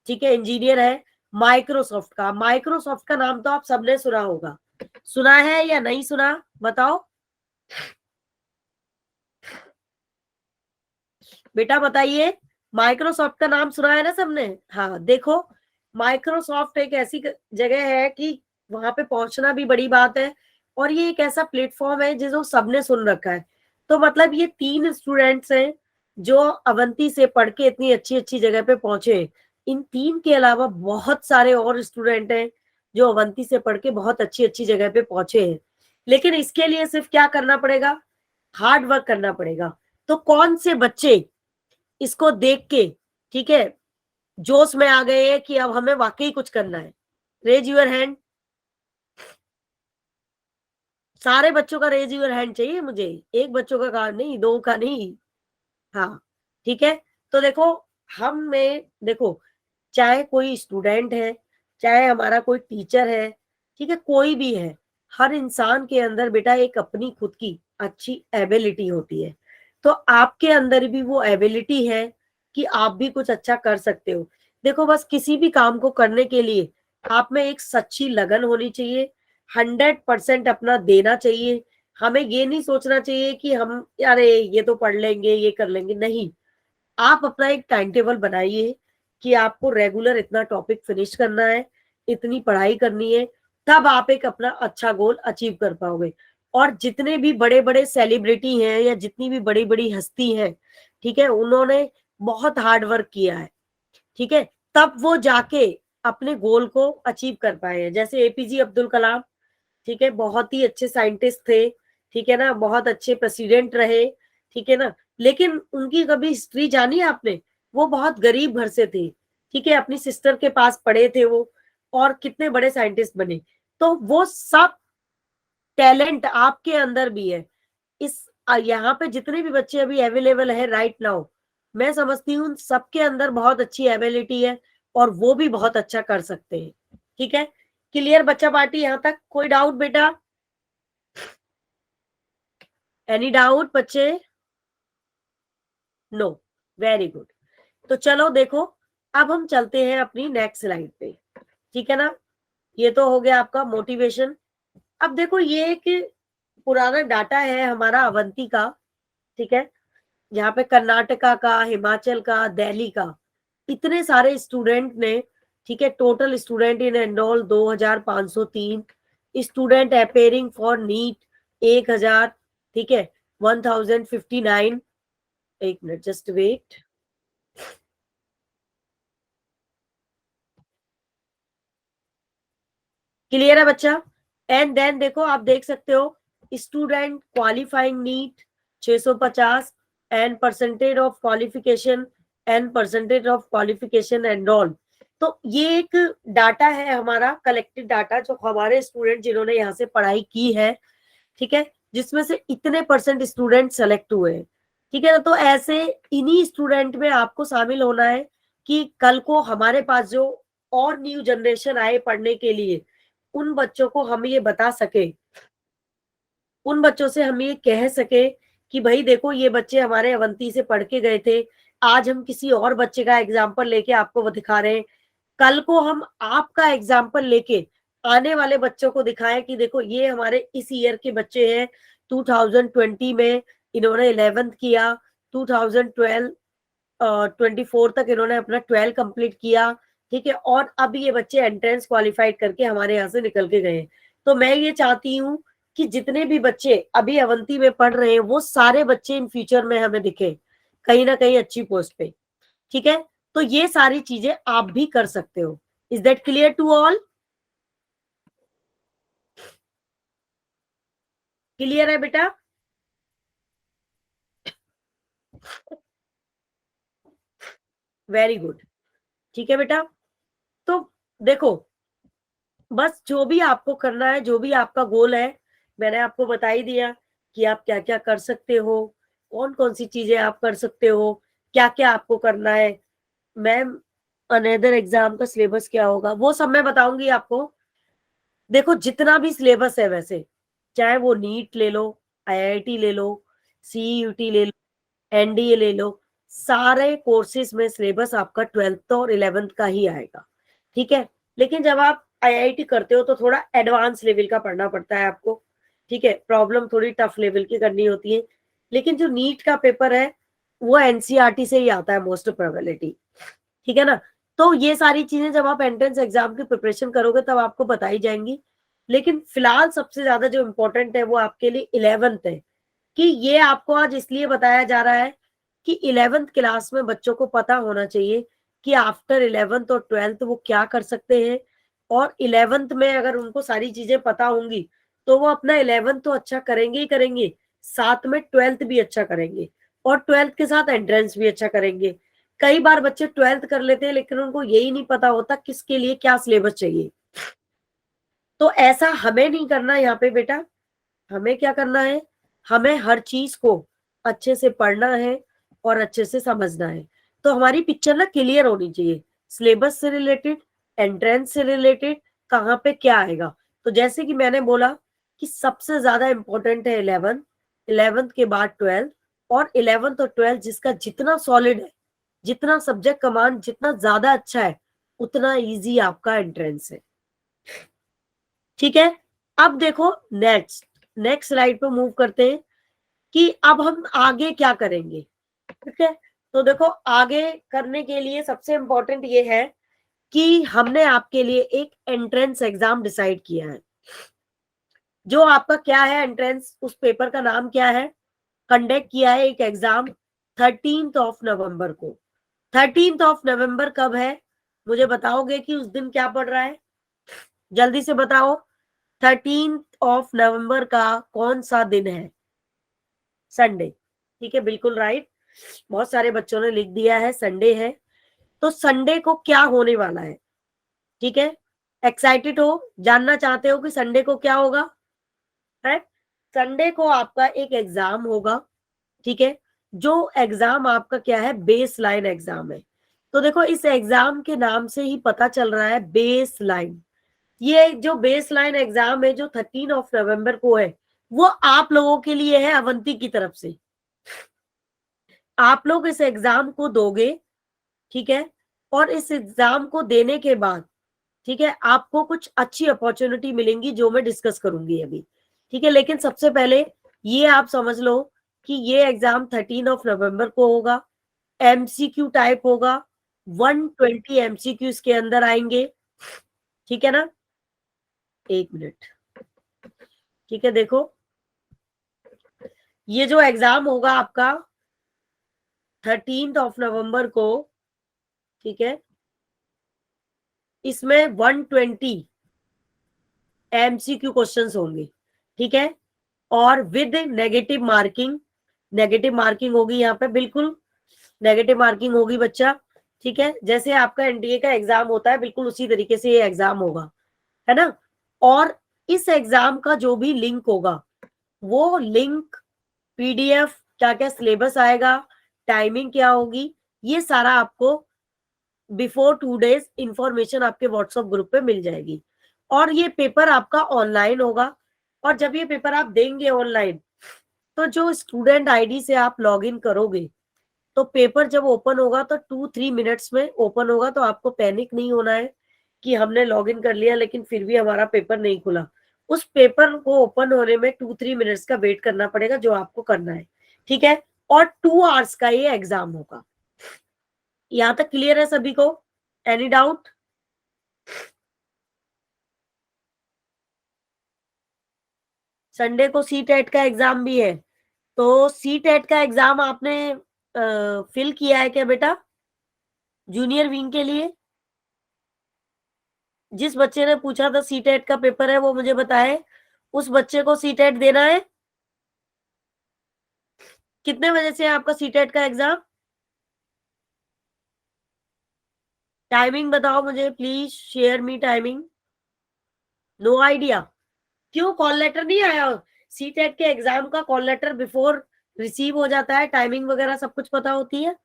[SPEAKER 1] ठीक है, इंजीनियर है माइक्रोसॉफ्ट का। माइक्रोसॉफ्ट का नाम तो आप सबने सुना होगा, सुना है या नहीं सुना बताओ बेटा, बताइए। माइक्रोसॉफ्ट का नाम सुना है ना सबने? हाँ, देखो माइक्रोसॉफ्ट एक ऐसी जगह है कि वहां पे पहुंचना भी बड़ी बात है, और ये एक ऐसा प्लेटफॉर्म है जिसको सबने सुन रखा है। तो मतलब ये 3 स्टूडेंट्स हैं जो अवंती से पढ़ के इतनी अच्छी अच्छी जगह पे पहुंचे हैं। इन 3 के अलावा बहुत सारे और स्टूडेंट हैं जो अवंती से पढ़ के बहुत अच्छी अच्छी जगह पे पहुंचे हैं। लेकिन इसके लिए सिर्फ क्या करना पड़ेगा? हार्ड वर्क करना पड़ेगा। तो कौन से बच्चे इसको देख के, ठीक है, जोश में आ गए हैं कि अब हमें वाकई कुछ करना है? Raise your hand. सारे बच्चों का रेज यूर हैंड चाहिए मुझे, एक बच्चों का कार्ड नहीं, 2 का नहीं। हाँ, ठीक है। तो देखो, हम में देखो, चाहे कोई स्टूडेंट है, चाहे हमारा कोई टीचर है, ठीक है, कोई भी है, हर इंसान के अंदर बेटा एक अपनी खुद की अच्छी एबिलिटी होती है। तो आपके अंदर भी वो एबिलिटी है कि आप भी कुछ अच्छा कर सकते हो। देखो, बस किसी भी काम को करने के लिए आप में एक सच्ची लगन होनी चाहिए, 100% अपना देना चाहिए। हमें ये नहीं सोचना चाहिए कि हम अरे ये तो पढ़ लेंगे, ये कर लेंगे, नहीं। आप अपना एक टाइम टेबल बनाइए कि आपको रेगुलर इतना टॉपिक फिनिश करना है, इतनी पढ़ाई करनी है, तब आप एक अपना अच्छा गोल अचीव कर पाओगे। और जितने भी बड़े बड़े सेलिब्रिटी हैं या जितनी भी बड़ी बड़ी हस्ती है, ठीक है, उन्होंने बहुत हार्ड वर्क किया है, ठीक है, तब वो जाके अपने गोल को अचीव कर पाए हैं। जैसे एपीजे अब्दुल कलाम, ठीक है, बहुत ही अच्छे साइंटिस्ट थे, ठीक है ना, बहुत अच्छे प्रेसिडेंट रहे, ठीक है ना, लेकिन उनकी कभी हिस्ट्री जानी है आपने? वो बहुत गरीब घर से थे, ठीक है, अपनी सिस्टर के पास पढ़े थे वो, और कितने बड़े साइंटिस्ट बने। तो वो सब टैलेंट आपके अंदर भी है। इस यहाँ पे जितने भी बच्चे अभी अवेलेबल है राइट नाउ, मैं समझती हूँ सबके अंदर बहुत अच्छी एबिलिटी है, और वो भी बहुत अच्छा कर सकते हैं। ठीक है, क्लियर बच्चा पार्टी यहाँ तक? कोई डाउट बेटा? एनी डाउट बच्चे? No, very good. तो चलो देखो, अब हम चलते हैं अपनी नेक्स्ट स्लाइड पे, ठीक है ना। ये तो हो गया आपका मोटिवेशन। अब देखो, ये एक पुराना डाटा है हमारा अवंती का, ठीक है, यहाँ पे कर्नाटका का, हिमाचल का, दिल्ली का, इतने सारे स्टूडेंट ने, ठीक है, total student in enrol 2503, student appearing for NEET 1000, ठीक है, 1059। एक मिनट, जस्ट वेट। क्लियर है बच्चा? एंड देन देखो, आप देख सकते हो student qualifying NEET 650, and percentage of qualification, and percentage of qualification enrol. तो ये एक डाटा है हमारा कलेक्टेड डाटा, जो हमारे स्टूडेंट जिन्होंने यहाँ से पढ़ाई की है, ठीक है, जिसमें से इतने परसेंट स्टूडेंट सेलेक्ट हुए हैं, ठीक है ना। तो ऐसे इन्हीं स्टूडेंट में आपको शामिल होना है कि कल को हमारे पास जो और न्यू जनरेशन आए पढ़ने के लिए, उन बच्चों को हम ये बता सके, उन बच्चों से हम ये कह सके कि भाई देखो, ये बच्चे हमारे अवंती से पढ़ के गए थे, आज हम किसी और बच्चे का एग्जाम्पल लेके आपको वो दिखा रहे हैं। कल को हम आपका एग्जाम्पल लेके आने वाले बच्चों को दिखाएं कि देखो, ये हमारे इस ईयर के बच्चे हैं, 2020 में इन्होंने 11th किया, 2012 24 तक इन्होंने अपना 12 कंप्लीट किया, ठीक है, और अब ये बच्चे एंट्रेंस क्वालिफाइड करके हमारे यहाँ से निकल के गए। तो मैं ये चाहती हूँ कि जितने भी बच्चे अभी अवंती में पढ़ रहे हैं, वो सारे बच्चे इन फ्यूचर में हमें दिखे कहीं ना कहीं अच्छी पोस्ट पे, ठीक है। तो ये सारी चीजें आप भी कर सकते हो। Is that clear to all? Clear है बेटा? वेरी गुड, ठीक है बेटा। तो देखो, बस जो भी आपको करना है, जो भी आपका गोल है, मैंने आपको बता ही दिया कि आप क्या क्या कर सकते हो, कौन कौन सी चीजें आप कर सकते हो, क्या क्या आपको करना है। मैम अनदर एग्जाम का सिलेबस क्या होगा वो सब मैं बताऊंगी आपको। देखो जितना भी सिलेबस है, वैसे चाहे वो नीट ले लो, आईआईटी ले लो, सीयूटी ले लो, एनडीए ले लो, सारे कोर्सेज में सिलेबस आपका 12th और 11th का ही आएगा, ठीक है। लेकिन जब आप आईआईटी करते हो तो थोड़ा एडवांस लेवल का पढ़ना पड़ता है आपको, ठीक है, प्रॉब्लम थोड़ी टफ लेवल की करनी होती है। लेकिन जो नीट का पेपर है वो एनसीईआरटी से ही आता है मोस्ट प्रोबेबिलिटी, ठीक है ना। तो ये सारी चीजें जब आप एंट्रेंस एग्जाम की प्रिपरेशन करोगे तब आपको बताई जाएंगी। लेकिन फिलहाल सबसे ज्यादा जो इम्पोर्टेंट है वो आपके लिए 11th है, कि ये आपको आज इसलिए बताया जा रहा है कि 11th क्लास में बच्चों को पता होना चाहिए कि आफ्टर 11th और 12th वो क्या कर सकते हैं। और 11th में अगर उनको सारी चीजें पता होंगी तो वो अपना 11th तो अच्छा करेंगे ही करेंगे, साथ में 12th भी अच्छा करेंगे, और 12th के साथ एंट्रेंस भी अच्छा करेंगे। कई बार बच्चे 12th कर लेते हैं लेकिन उनको यही नहीं पता होता किसके लिए क्या सिलेबस चाहिए। तो ऐसा हमें नहीं करना यहाँ पे बेटा। हमें क्या करना है, हमें हर चीज को अच्छे से पढ़ना है और अच्छे से समझना है। तो हमारी पिक्चर ना क्लियर होनी चाहिए, सिलेबस से रिलेटेड, एंट्रेंस से रिलेटेड, कहाँ पे क्या आएगा। तो जैसे कि मैंने बोला कि सबसे ज्यादा इंपॉर्टेंट है 11th, 11th के बाद 12th, और 11th और 12th जिसका जितना सॉलिड है, जितना सब्जेक्ट कमांड जितना ज्यादा अच्छा है, उतना इजी आपका एंट्रेंस है, ठीक है। अब देखो नेक्स्ट नेक्स्ट स्लाइड पे मूव करते हैं कि अब हम आगे क्या करेंगे, ठीक है। तो देखो आगे करने के लिए सबसे इंपॉर्टेंट ये है कि हमने आपके लिए एक एंट्रेंस एग्जाम डिसाइड किया है। जो आपका क्या है एंट्रेंस, उस पेपर का नाम क्या है, कंडक्ट किया है एक एग्जाम 13 नवंबर को। 13 नवंबर कब है, मुझे बताओगे कि उस दिन क्या पड़ रहा है, जल्दी से बताओ। 13 नवंबर का कौन सा दिन है, संडे, ठीक है, बिल्कुल राइट। बहुत सारे बच्चों ने लिख दिया है संडे है। तो संडे को क्या होने वाला है, ठीक है, एक्साइटेड हो, जानना चाहते हो कि संडे को क्या होगा, है। संडे को आपका एक एग्जाम होगा, ठीक है। जो एग्जाम आपका क्या है, बेस लाइन एग्जाम है। तो देखो इस एग्जाम के नाम से ही पता चल रहा है बेस लाइन। ये जो बेस लाइन एग्जाम है जो 13 नवंबर को है, वो आप लोगों के लिए है अवंती की तरफ से। आप लोग इस एग्जाम को दोगे, ठीक है, और इस एग्जाम को देने के बाद, ठीक है, आपको कुछ अच्छी अपॉर्चुनिटी मिलेंगी जो मैं डिस्कस करूंगी अभी, ठीक है। लेकिन सबसे पहले ये आप समझ लो कि ये एग्जाम 13 नवंबर को होगा, एमसीक्यू टाइप होगा, 120 एमसीक्यू इसके अंदर आएंगे, ठीक है ना। एक मिनट, ठीक है, देखो ये जो एग्जाम होगा आपका 13 नवंबर को, ठीक है, इसमें 120 एमसीक्यू क्वेश्चंस होंगे, ठीक है, और with negative marking. Negative marking होगी यहाँ पे, बिल्कुल नेगेटिव मार्किंग होगी बच्चा, ठीक है। जैसे आपका एनडीए का एग्जाम होता है बिल्कुल उसी तरीके से ये एग्जाम होगा, है ना। और इस एग्जाम का जो भी लिंक होगा, वो लिंक, पीडीएफ, क्या क्या सिलेबस आएगा, टाइमिंग क्या होगी, ये सारा आपको बिफोर 2 डेज इंफॉर्मेशन आपके व्हाट्सएप ग्रुप पे मिल जाएगी। और ये पेपर आपका ऑनलाइन होगा। और जब ये पेपर आप देंगे ऑनलाइन, तो जो स्टूडेंट आईडी से आप लॉग इन करोगे, तो पेपर जब ओपन होगा तो 2-3 मिनट्स में ओपन होगा। तो आपको पैनिक नहीं होना है कि हमने लॉग इन कर लिया लेकिन फिर भी हमारा पेपर नहीं खुला। उस पेपर को ओपन होने में 2-3 मिनट्स का वेट करना पड़ेगा, जो आपको करना है, ठीक है। और 2 आवर्स का ये एग्जाम होगा। यहां तक क्लियर है सभी को, एनी डाउट? संडे को सी टेट का एग्जाम भी है। तो सी टेट का एग्जाम आपने फिल किया है क्या बेटा, जूनियर विंग के लिए? जिस बच्चे ने पूछा था सी टेट का पेपर है वो मुझे बताए, उस बच्चे को सी टेट देना है? कितने बजे से है आपका सीटेट का एग्जाम? टाइमिंग बताओ मुझे please, share me timing. No idea? क्यों, कॉल लेटर नहीं आया? सीटेट के एग्जाम का कॉल लेटर बिफोर रिसीव हो जाता है, टाइमिंग वगैरह सब कुछ पता होती है?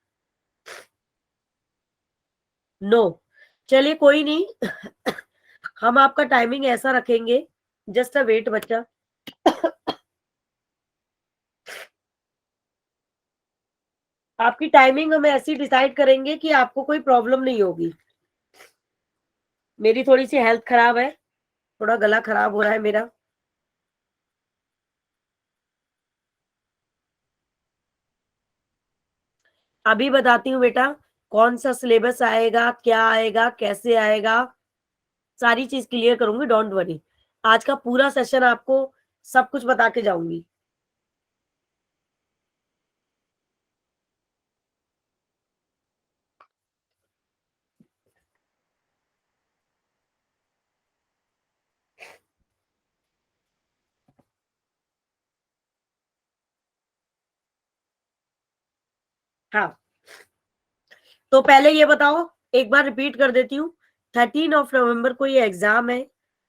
[SPEAKER 1] नो, चलिए कोई नहीं। हम आपका टाइमिंग ऐसा रखेंगे, जस्ट अ वेट बच्चा। आपकी टाइमिंग हम ऐसी डिसाइड करेंगे कि आपको कोई प्रॉब्लम नहीं होगी। मेरी थोड़ी सी हेल्थ खराब है, थोड़ा गला खराब हो रहा है मेरा। अभी बताती हूँ बेटा, कौन सा सिलेबस आएगा, क्या आएगा, कैसे आएगा, सारी चीज क्लियर करूंगी, डोंट वरी। आज का पूरा सेशन आपको सब कुछ बता के जाऊंगी। हाँ, तो पहले ये बताओ, एक बार रिपीट कर देती हूँ। 13 नवंबर को ये एग्जाम है,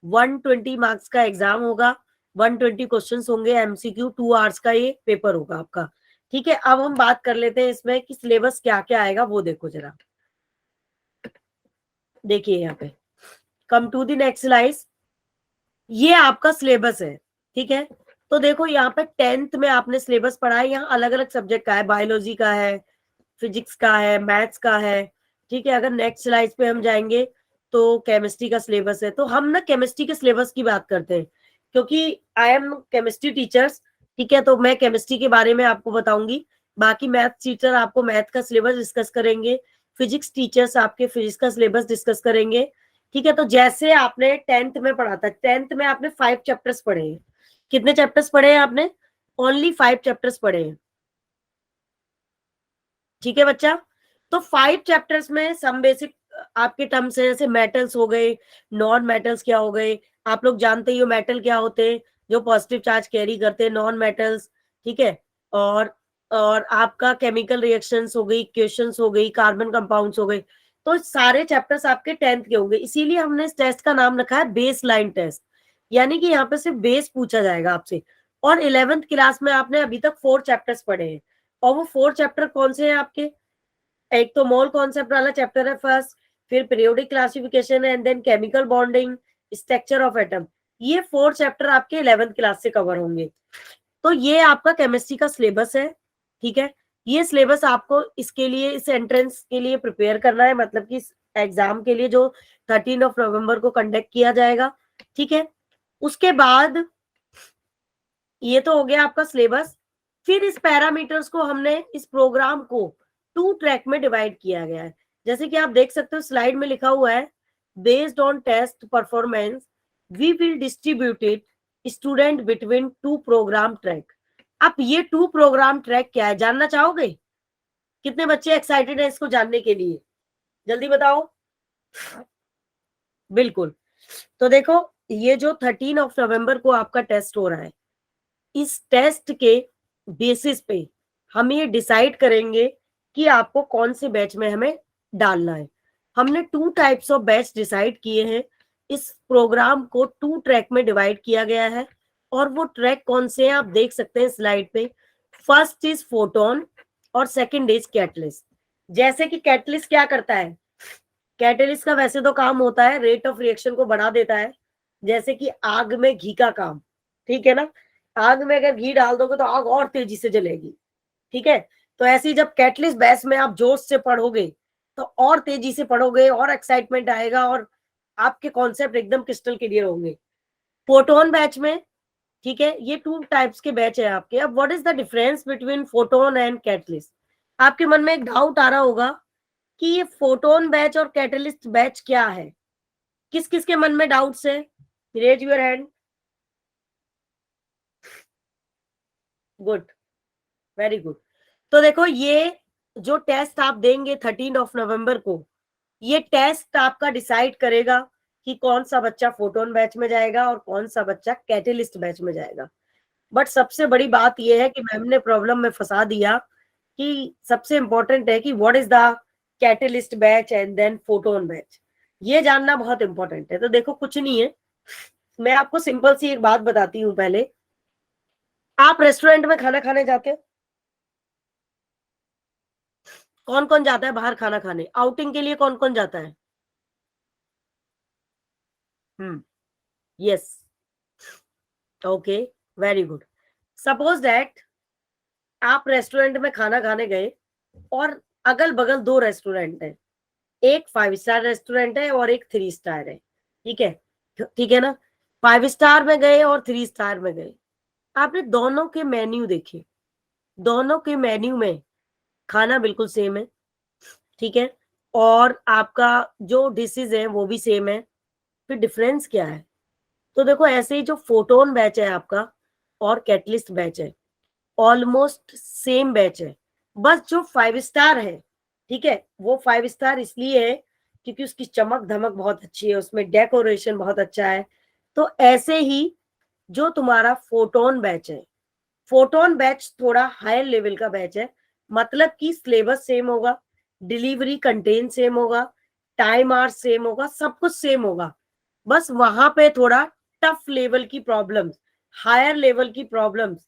[SPEAKER 1] 120 मार्क्स का एग्जाम होगा, 120 क्वेश्चंस होंगे, एमसीक्यू, 2 आवर्स का ये पेपर होगा आपका। ठीक है, अब हम बात कर लेते हैं इसमें कि सिलेबस क्या क्या आएगा, वो देखो जरा। देखिए यहाँ पे, come to the next slide, ये आपका सिलेबस है। ठीक है, तो देखो यहाँ पे 10th में आपने सिलेबस पढ़ा है, यहाँ अलग अलग सब्जेक्ट का है, बायोलॉजी का है, फिजिक्स का है, मैथ्स का है। ठीक है, अगर नेक्स्ट स्लाइड पे हम जाएंगे तो केमिस्ट्री का सिलेबस है, तो हम ना केमिस्ट्री के सिलेबस की बात करते हैं, क्योंकि आई एम केमिस्ट्री टीचर्स। ठीक है, तो मैं केमिस्ट्री के बारे में आपको बताऊंगी, बाकी मैथ टीचर आपको मैथ का सिलेबस डिस्कस करेंगे, फिजिक्स टीचर्स आपके फिजिक्स का सिलेबस डिस्कस करेंगे। ठीक है, तो जैसे आपने 10th में पढ़ा था, 10th में आपने 5 चैप्टर्स पढ़े हैं। कितने चैप्टर्स पढ़े हैं आपने? ओनली 5 चैप्टर्स पढ़े हैं। ठीक है बच्चा, तो 5 चैप्टर्स में सम बेसिक आपके टर्म्स है, जैसे मेटल्स हो गए, नॉन मेटल्स क्या हो गए, आप लोग जानते ही हो मेटल क्या होते हैं, जो पॉजिटिव चार्ज कैरी करते हैं, नॉन मेटल्स। ठीक है, और और आपका केमिकल रिएक्शंस हो गई, इक्वेशंस हो गई, कार्बन कंपाउंड्स हो गए। तो सारे चैप्टर्स आपके 10th के होंगे, इसीलिए हमने इस टेस्ट का नाम रखा है बेस लाइन टेस्ट, यानी कि यहाँ पे सिर्फ बेस पूछा जाएगा आपसे। और 11th क्लास में आपने अभी तक 4 चैप्टर्स पढ़े हैं, और वो 4 चैप्टर कौन से हैं आपके? एक तो मोल कॉन्सेप्ट वाला चैप्टर है फर्स्ट, फिर periodic classification and then chemical bonding, structure of atom. ये 4 चैप्टर आपके 11th क्लास से कवर होंगे। तो ये आपका केमिस्ट्री का सिलेबस है। ठीक है, ये सिलेबस आपको इसके लिए, इस एंट्रेंस के लिए प्रिपेयर करना है, मतलब कि इस एग्जाम के लिए जो 13 नवंबर को कंडक्ट किया जाएगा। ठीक है, उसके बाद ये तो हो गया आपका सिलेबस। फिर इस पैरामीटर्स को हमने, इस प्रोग्राम को 2 ट्रैक में डिवाइड किया गया है, जैसे कि आप देख सकते हो स्लाइड में लिखा हुआ है, based on test performance we will distributed student between 2 program track. अब ये 2 प्रोग्राम ट्रैक क्या है, जानना चाहोगे? कितने बच्चे एक्साइटेड है इसको जानने के लिए? जल्दी बताओ। बिल्कुल, तो देखो, ये जो 13 नवंबर को आपका टेस्ट हो रहा है, इस टेस्ट के बेसिस पे हम ये डिसाइड करेंगे कि आपको कौन से बैच में हमें डालना है। हमने 2 टाइप्स ऑफ बैच डिसाइड किए हैं, इस प्रोग्राम को 2 ट्रैक में डिवाइड किया गया है, और वो ट्रैक कौन से हैं आप देख सकते हैं स्लाइड पे। फर्स्ट इज फोटोन और सेकंड इज कैटलिस्ट। जैसे कि कैटलिस्ट क्या करता है, कैटलिस्ट का वैसे तो काम होता है रेट ऑफ रिएक्शन को बढ़ा देता है, जैसे कि आग में घी का काम। ठीक है ना, आग में अगर घी डाल दोगे तो आग और तेजी से जलेगी। ठीक है, तो ऐसे ही जब कैटलिस्ट बैच में आप जोश से पढ़ोगे तो और तेजी से पढ़ोगे, और एक्साइटमेंट आएगा, और आपके कॉन्सेप्ट एकदम क्रिस्टल क्लियर होंगे। फोटोन बैच में, ठीक है, ये 2 टाइप्स के बैच है आपके। अब what is the difference between photon and catalyst? आपके मन में एक डाउट आ रहा होगा कि ये फोटोन बैच और कैटलिस्ट बैच क्या है। किस किस के मन में डाउट्स है? Raise your hand. Good, very good. तो देखो, ये जो टेस्ट आप देंगे 13 नवंबर को, ये टेस्ट आपका डिसाइड करेगा कि कौन सा बच्चा फोटोन बैच में जाएगा और कौन सा बच्चा कैटलिस्ट बैच में जाएगा। बट सबसे बड़ी बात यह है कि मैम ने प्रॉब्लम में फंसा दिया कि सबसे इंपॉर्टेंट है कि what is the catalyst batch and then photon batch, ये जानना बहुत इंपॉर्टेंट है। तो देखो कुछ नहीं है, मैं आपको सिंपल सी एक बात बताती हूँ। पहले आप रेस्टोरेंट में खाना खाने जाते हो, कौन कौन जाता है बाहर खाना खाने? आउटिंग के लिए कौन कौन जाता है? Yes, okay, very good. Suppose that आप रेस्टोरेंट में खाना खाने गए और अगल बगल दो रेस्टोरेंट है, एक 5 स्टार रेस्टोरेंट है और एक 3 स्टार है, ठीक है? ठीक है ना? 5 स्टार में गए और 3 स्टार में गए, आपने दोनों के मेन्यू देखे, दोनों के मेन्यू में खाना बिल्कुल सेम है, ठीक है? और आपका जो डिशेज है वो भी सेम है, फिर डिफरेंस क्या है? तो देखो ऐसे ही जो फोटोन बैच है आपका और कैटलिस्ट बैच है, ऑलमोस्ट सेम बैच है, बस जो 5 स्टार है, ठीक है, वो 5 स्टार इसलिए है क्योंकि उसकी चमक धमक बहुत अच्छी है, उसमें डेकोरेशन बहुत अच्छा है। तो ऐसे ही जो तुम्हारा फोटोन बैच है, फोटोन बैच थोड़ा हायर लेवल का बैच है, मतलब कि सिलेबस सेम होगा, डिलीवरी कंटेंट सेम होगा, टाइम आवर सेम होगा, सब कुछ सेम होगा, बस वहां पे थोड़ा टफ लेवल की प्रॉब्लम्स, हायर लेवल की problems,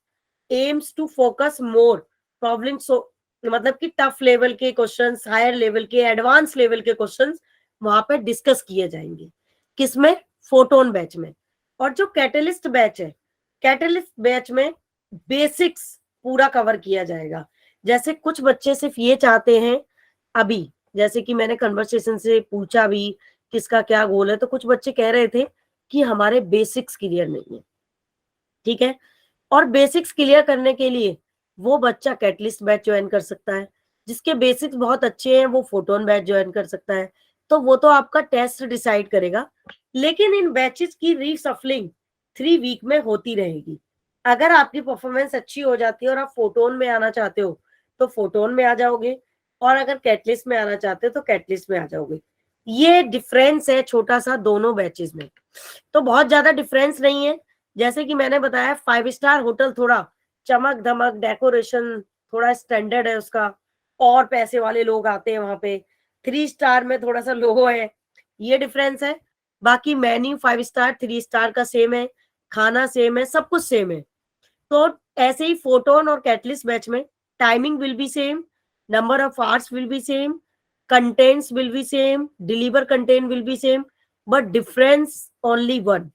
[SPEAKER 1] aims to focus more problem, मतलब कि टफ लेवल के क्वेश्चंस, हायर लेवल के, एडवांस लेवल के क्वेश्चंस वहां पे डिस्कस किए जाएंगे। किसमें? फोटोन बैच में। और जो कैटलिस्ट बैच है, कैटलिस्ट बैच में बेसिक्स पूरा कवर किया जाएगा। जैसे कुछ बच्चे सिर्फ ये चाहते हैं, अभी जैसे कि मैंने कन्वर्सेशन से पूछा भी किसका क्या गोल है, तो कुछ बच्चे कह रहे थे कि हमारे बेसिक्स क्लियर नहीं है, ठीक है? और बेसिक्स क्लियर करने के लिए वो बच्चा कैटलिस्ट बैच ज्वाइन कर सकता है, जिसके बेसिक्स बहुत अच्छे हैं वो फोटोन बैच ज्वाइन कर सकता है। तो वो तो आपका टेस्ट डिसाइड करेगा, लेकिन इन बैचेस की रीसफलिंग 3 वीक में होती रहेगी। अगर आपकी परफॉर्मेंस अच्छी हो जाती है और आप फोटोन में आना चाहते हो तो फोटोन में आ जाओगे, और अगर कैटलिस्ट में आना चाहते हो तो कैटलिस्ट में आ जाओगे। ये डिफरेंस है छोटा सा दोनों बैचेस में, तो बहुत ज्यादा डिफरेंस नहीं है। जैसे कि मैंने बताया 5 स्टार होटल थोड़ा चमक धमक डेकोरेशन थोड़ा स्टैंडर्ड है उसका, और पैसे वाले लोग आते हैं वहां पे। 3 स्टार में थोड़ा सा लो है, ये डिफरेंस है। बाकी मेन्यू 5 स्टार 3 स्टार का सेम है, खाना सेम है, सब कुछ सेम है। तो ऐसे ही फोटोन और कैटलिस्ट बैच में timing will be same, number of hours will be same, contents will be same, deliver content will be same, but difference only one,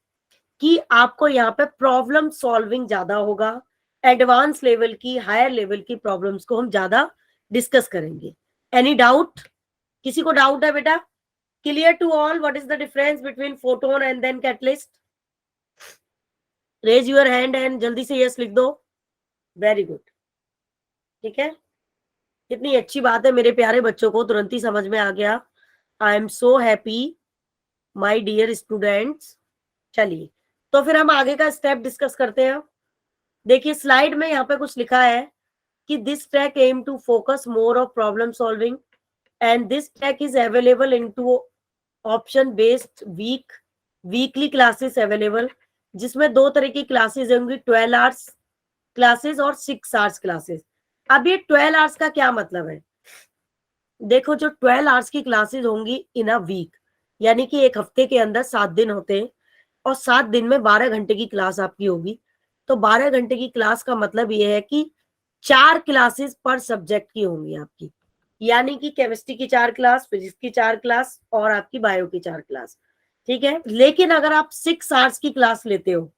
[SPEAKER 1] कि आपको यहाँ पे प्रॉब्लम सॉल्विंग ज्यादा होगा, एडवांस लेवल की, हायर लेवल की प्रॉब्लम्स को हम ज्यादा डिस्कस करेंगे। Any doubt? किसी को डाउट है बेटा? Clear to all what is the difference between photon and then catalyst? Raise your hand and जल्दी से यस लिख दो। वेरी गुड, ठीक है, कितनी अच्छी बात है, मेरे प्यारे बच्चों को तुरंत ही समझ में आ गया। I am so happy my dear students. चलिए, तो फिर हम आगे का स्टेप डिस्कस करते हैं। देखिए स्लाइड में यहाँ पे कुछ लिखा है कि this track aim to focus more of problem solving and this track is available into option based weekly classes available, जिसमें 2 तरह की क्लासेस होंगी, 12 आवर्स क्लासेस और 6 आवर्स क्लासेस। अब ये 12 आवर्स का क्या मतलब है? देखो जो 12 आवर्स की क्लासेस होंगी इन अ वीक, यानी कि एक हफ्ते के अंदर 7 दिन होते हैं, और 7 दिन में 12 घंटे की क्लास आपकी होगी। तो 12 घंटे की क्लास का मतलब ये है कि 4 क्लासेस पर सब्जेक्ट की होंगी आपकी, यानी कि केमिस्ट्री की 4 क्लास, फिजिक्स की 4 क्लास और आपकी बायो की 4 क्लास, ठीक है? लेकिन अगर आप 6 आवर्स की क्लास लेते हो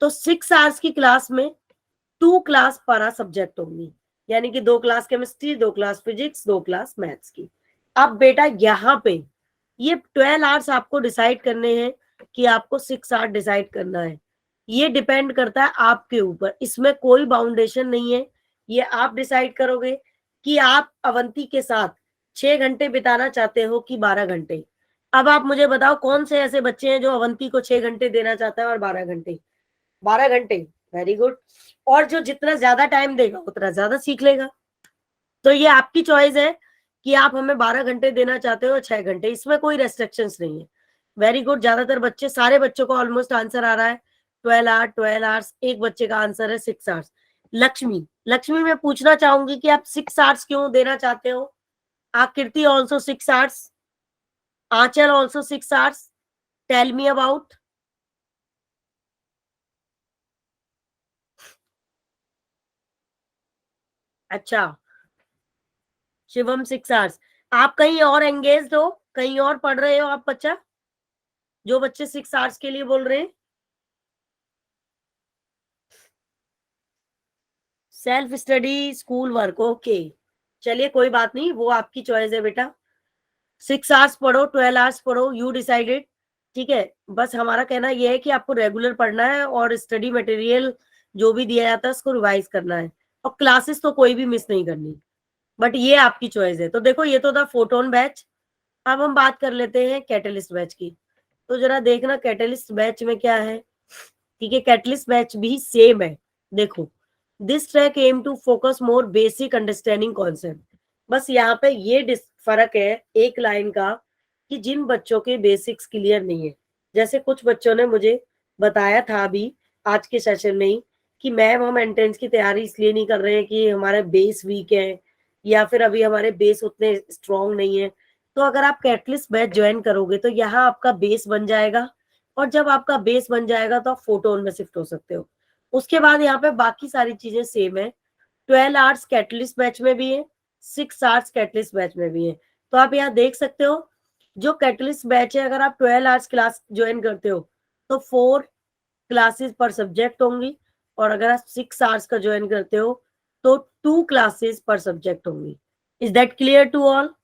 [SPEAKER 1] तो 6 आवर्स की क्लास में 2 क्लास पर सब्जेक्ट होंगी, यानी कि 2 class chemistry, 2 class physics, 2 class maths की। अब बेटा यहाँ पे ये 12 आवर्स आपको डिसाइड करने हैं कि आपको 6 आवर्स डिसाइड करना है, ये डिपेंड करता है आपके ऊपर, इसमें कोई बाउंडेशन नहीं है। ये आप डिसाइड करोगे कि आप अवंती के साथ 6 घंटे बिताना चाहते हो कि 12 घंटे। अब आप मुझे बताओ कौन से ऐसे बच्चे हैं जो अवंती को 6 घंटे देना चाहता है और 12 घंटे? 12 घंटे, वेरी गुड। और जो जितना ज्यादा टाइम देगा उतना ज्यादा सीख लेगा। तो ये आपकी चॉइस है कि आप हमें 12 घंटे देना चाहते हो 6 घंटे, इसमें कोई रेस्ट्रिक्शंस नहीं है। वेरी गुड, ज्यादातर बच्चे, सारे बच्चों को ऑलमोस्ट आंसर आ रहा है। 12 आवर 12 आवर्स, एक बच्चे का आंसर है 6 आवर्स। लक्ष्मी, लक्ष्मी मैं पूछना चाहूंगी कि आप 6 आवर्स क्यों देना चाहते हो? Akriti also 6 hours, Anchal also 6 hours, tell me about. अच्छा, शिवम 6 आवर्स। आप कहीं और एंगेज हो, कहीं और पढ़ रहे हो आप बच्चा, जो बच्चे 6 आवर्स के लिए बोल रहे हैं? Self study, school work, okay, चलिए कोई बात नहीं, वो आपकी चॉइस है बेटा। 6 आवर्स पढ़ो, 12 आवर्स पढ़ो, यू डिसाइडेड। ठीक है, बस हमारा कहना यह है कि आपको रेगुलर पढ़ना है और स्टडी मटेरियल जो भी दिया जाता है उसको रिवाइज करना है, और क्लासेस तो कोई भी मिस नहीं करनी, बट ये आपकी चॉइस है। तो देखो, ये तो था फोटोन बैच। अब हम बात कर लेते हैं कैटलिस्ट बैच की। तो जरा देखना कैटलिस्ट बैच में क्या है। ठीक है, कैटलिस्ट बैच भी सेम है। देखो, this track aim to focus more basic understanding concept. बस यहाँ पे ये फर्क है एक लाइन का, कि जिन बच्चों के बेसिक्स क्लियर नहीं है, जैसे कुछ बच्चों ने मुझे बताया था अभी आज के सेशन में ही, कि मैम हम एंट्रेंस की तैयारी इसलिए नहीं कर रहे हैं कि हमारे बेस वीक है, या फिर अभी हमारे बेस उतने स्ट्रांग नहीं है। तो अगर आप कैटलिस्ट बैच ज्वाइन करोगे तो यहाँ आपका बेस बन जाएगा, और जब आपका बेस बन जाएगा तो आप फोटोन में शिफ्ट हो सकते हो। उसके बाद यहाँ पे बाकी सारी चीजें सेम है। 12 आवर्स कैटलिस्ट बैच में भी है, 6 आवर्स कैटलिस्ट बैच में भी है। तो आप यहाँ देख सकते हो, जो कैटलिस्ट बैच है, अगर आप 12 आवर्स क्लास ज्वाइन करते हो तो 4 क्लासेस पर सब्जेक्ट होंगी, और अगर आप 6 आवर्स का ज्वाइन करते हो तो 2 क्लासेस पर सब्जेक्ट होंगी। Is that clear to all?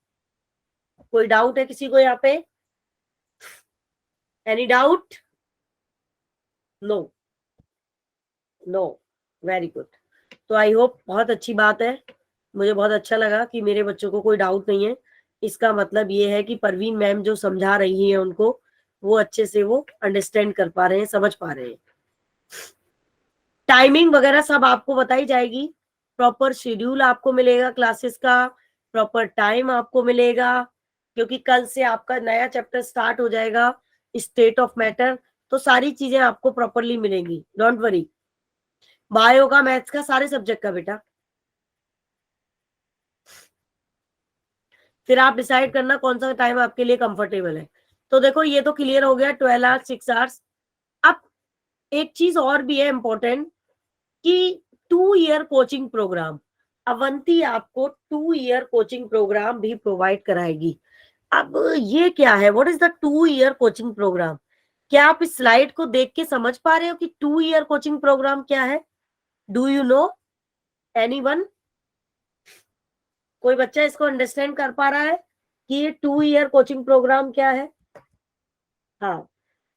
[SPEAKER 1] कोई डाउट है किसी को यहाँ पे? Any doubt? No, no, very good. तो आई होप, बहुत अच्छी बात है, मुझे बहुत अच्छा लगा कि मेरे बच्चों को कोई डाउट नहीं है। इसका मतलब ये है कि परवीन मैम जो समझा रही हैं उनको, वो अच्छे से वो अंडरस्टैंड कर पा रहे हैं, समझ पा रहे हैं। टाइमिंग वगैरह सब आपको बताई जाएगी, प्रॉपर शेड्यूल आपको मिलेगा क्लासेस का, प्रॉपर टाइम आपको मिलेगा, क्योंकि कल से आपका नया चैप्टर स्टार्ट हो जाएगा, स्टेट ऑफ मैटर। तो सारी चीजें आपको प्रॉपरली मिलेंगी, डोंट वरी। बायो का, मैथ्स का, सारे सब्जेक्ट का बेटा। फिर आप डिसाइड करना कौन सा टाइम आपके लिए कंफर्टेबल है। तो देखो, ये तो क्लियर हो गया, 12 आवर्स 6 आवर्स। अब एक चीज और भी है इंपॉर्टेंट, कि 2 ईयर कोचिंग प्रोग्राम, अवंती आपको 2 ईयर कोचिंग प्रोग्राम भी प्रोवाइड कराएगी। अब ये क्या है, what is the 2 year coaching program? क्या आप इस स्लाइड को देख के समझ पा रहे हो कि 2 ईयर कोचिंग प्रोग्राम क्या है? Do you know anyone? कोई बच्चा इसको अंडरस्टैंड कर पा रहा है कि ये 2 ईयर कोचिंग प्रोग्राम क्या है? हाँ,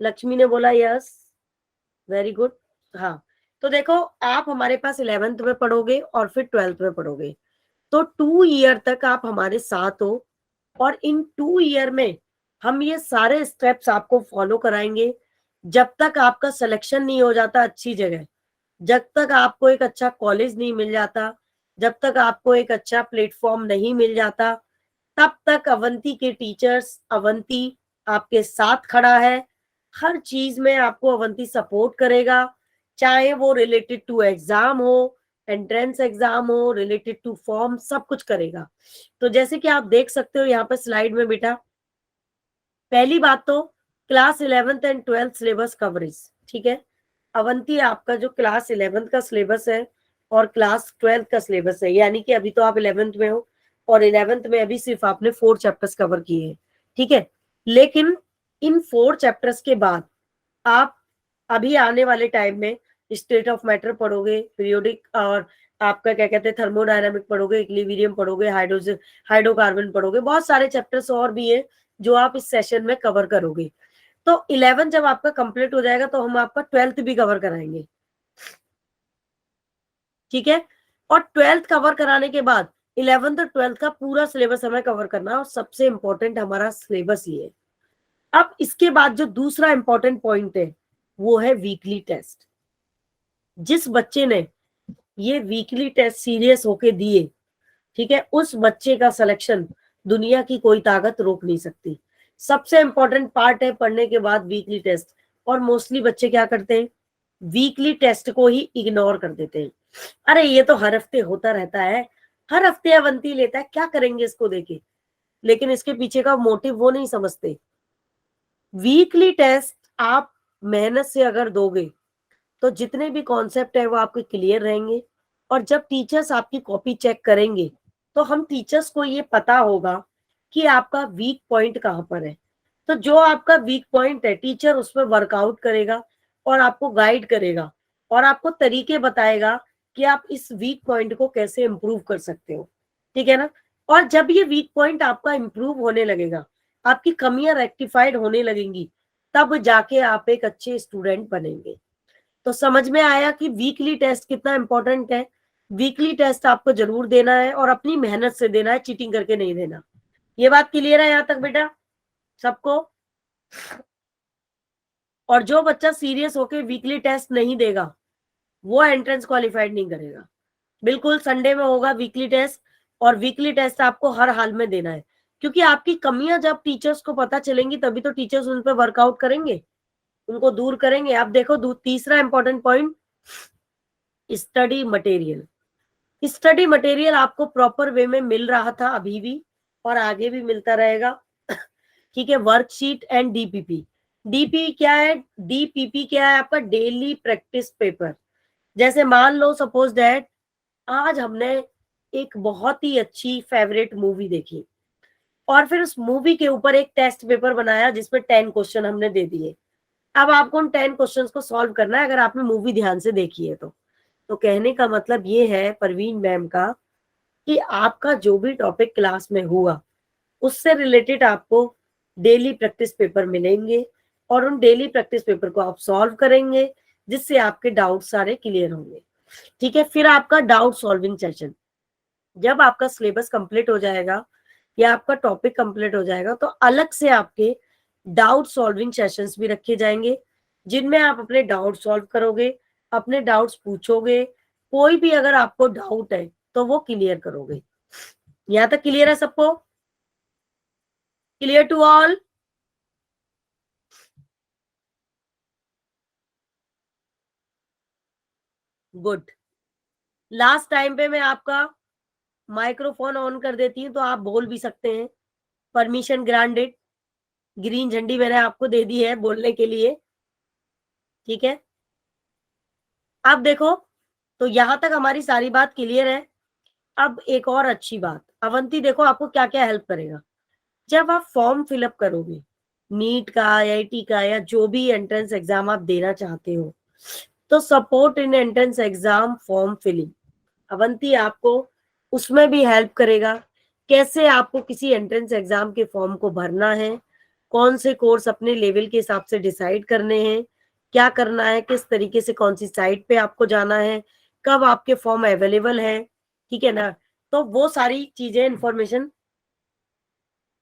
[SPEAKER 1] लक्ष्मी ने बोला यस, वेरी गुड। हाँ, तो देखो, आप हमारे पास 11th में पढ़ोगे और फिर 12th में पढ़ोगे, तो 2 ईयर तक आप हमारे साथ हो, और इन 2 ईयर में हम ये सारे स्टेप्स आपको फॉलो कराएंगे, जब तक आपका सिलेक्शन नहीं हो जाता अच्छी जगह, जब तक आपको एक अच्छा कॉलेज नहीं मिल जाता, जब तक आपको एक अच्छा प्लेटफॉर्म नहीं मिल जाता, तब तक अवंती के टीचर्स, अवंती आपके साथ खड़ा है। हर चीज में आपको अवंती सपोर्ट करेगा, चाहे वो रिलेटेड टू एग्जाम हो, एंट्रेंस एग्जाम हो, रिलेटेड टू फॉर्म, सब कुछ करेगा। तो जैसे कि आप देख सकते हो यहाँ पर स्लाइड में बेटा, पहली बात तो class 11th and 12th syllabus coverage. ठीक है, अवंती आपका जो क्लास 11th का सिलेबस है और क्लास 12th का सिलेबस है, यानी कि अभी तो आप 11th में हो, और 11th में अभी सिर्फ आपने 4 चैप्टर्स कवर किए हैं। ठीक है, लेकिन इन 4 चैप्टर्स के बाद आप अभी आने वाले टाइम में स्टेट ऑफ मैटर पढ़ोगे, पीरियोडिक, और आपका क्या कहते हैं, थर्मोडायनामिक पढ़ोगे, इक्विलिब्रियम पढ़ोगे, हाइड्रोकार्बन पढ़ोगे, बहुत सारे चैप्टर्स और भी है जो आप इस सेशन में कवर करोगे। तो 11 जब आपका कंप्लीट हो जाएगा तो हम आपका 12th भी कवर कराएंगे। ठीक है, और 12th कवर कराने के बाद 11th और 12th का पूरा सिलेबस हमें कवर करना है, और सबसे इंपॉर्टेंट हमारा सिलेबस ये है। अब इसके बाद जो दूसरा इंपॉर्टेंट पॉइंट है वो है वीकली टेस्ट। जिस बच्चे ने ये वीकली टेस्ट सीरियस होके दिए, ठीक है, उस बच्चे का सिलेक्शन दुनिया की कोई ताकत रोक नहीं सकती। सबसे इंपॉर्टेंट पार्ट है पढ़ने के बाद वीकली टेस्ट, और मोस्टली बच्चे क्या करते हैं, वीकली टेस्ट को ही इग्नोर कर देते हैं। अरे ये तो हर हफ्ते होता रहता है, हर हफ्ते अवंती लेता है, क्या करेंगे इसको देके, लेकिन इसके पीछे का मोटिव वो नहीं समझते। वीकली टेस्ट आप मेहनत से अगर दोगे तो जितने भी कॉन्सेप्ट है वो आपके क्लियर रहेंगे, और जब टीचर्स आपकी कॉपी चेक करेंगे तो हम टीचर्स को ये पता होगा कि आपका वीक पॉइंट कहाँ पर है। तो जो आपका वीक पॉइंट है टीचर उस पर वर्कआउट करेगा और आपको गाइड करेगा और आपको तरीके बताएगा कि आप इस वीक पॉइंट को कैसे इम्प्रूव कर सकते हो, ठीक है ना। और जब ये वीक पॉइंट आपका इम्प्रूव होने लगेगा, आपकी कमियां रेक्टिफाइड होने लगेंगी, तब जाके आप एक अच्छे स्टूडेंट बनेंगे। तो समझ में आया कि वीकली टेस्ट कितना इंपॉर्टेंट है। वीकली टेस्ट आपको जरूर देना है और अपनी मेहनत से देना है, चीटिंग करके नहीं देना। ये बात क्लियर है यहाँ तक बेटा सबको? और जो बच्चा सीरियस होके वीकली टेस्ट नहीं देगा वो एंट्रेंस क्वालिफाइड नहीं करेगा। बिल्कुल संडे में होगा वीकली टेस्ट, और वीकली टेस्ट आपको हर हाल में देना है, क्योंकि आपकी कमियां जब टीचर्स को पता चलेंगी तभी तो टीचर्स उन पर वर्कआउट करेंगे, उनको दूर करेंगे। आप देखो तीसरा important point, study material. Study material आपको प्रॉपर वे में मिल रहा था अभी भी और आगे भी मिलता रहेगा, ठीक है। Worksheet and DPP. डीपी क्या है? डीपीपी क्या है? आपका डेली प्रैक्टिस पेपर। जैसे मान लो सपोज दैट आज हमने एक बहुत ही अच्छी फेवरेट मूवी देखी और फिर उस मूवी के ऊपर एक टेस्ट पेपर बनाया जिसमें 10 क्वेश्चन हमने दे दिए। अब आपको उन 10 क्वेश्चंस को सॉल्व करना है अगर आपने मूवी ध्यान से देखी है तो कहने का मतलब ये है परवीन मैम का कि आपका जो भी टॉपिक क्लास में हुआ उससे रिलेटेड आपको डेली प्रैक्टिस पेपर मिलेंगे और उन डेली प्रैक्टिस पेपर को आप सॉल्व करेंगे जिससे आपके डाउट सारे क्लियर होंगे, ठीक है। फिर आपका डाउट सॉल्विंग सेशन, जब आपका सिलेबस कंप्लीट हो जाएगा या आपका टॉपिक कंप्लीट हो जाएगा तो अलग से आपके डाउट सॉल्विंग सेशंस भी रखे जाएंगे जिनमें आप अपने डाउट सॉल्व करोगे, अपने डाउट्स पूछोगे, कोई भी अगर आपको डाउट है तो वो क्लियर करोगे। यहां तक क्लियर है सबको? Clear to all? Good. Last time पे मैं आपका माइक्रोफोन ऑन कर देती हूँ तो आप बोल भी सकते हैं। परमिशन ग्रांटेड, ग्रीन झंडी मैंने आपको दे दी है बोलने के लिए, ठीक है। अब देखो, तो यहां तक हमारी सारी बात क्लियर है। अब एक और अच्छी बात, अवंती देखो आपको क्या क्या हेल्प करेगा। जब आप फॉर्म फिलअप करोगे नीट का, आईआईटी का, या जो भी एंट्रेंस एग्जाम आप देना चाहते हो, तो support in entrance exam form filling Avanti आपको उसमें भी हेल्प करेगा। कैसे आपको किसी एंट्रेंस एग्जाम के फॉर्म को भरना है, कौन से कोर्स अपने लेवल के हिसाब से डिसाइड करने हैं, क्या करना है, किस तरीके से कौन सी साइट पे आपको जाना है, कब आपके फॉर्म अवेलेबल है, ठीक है ना। तो वो सारी चीजें इंफॉर्मेशन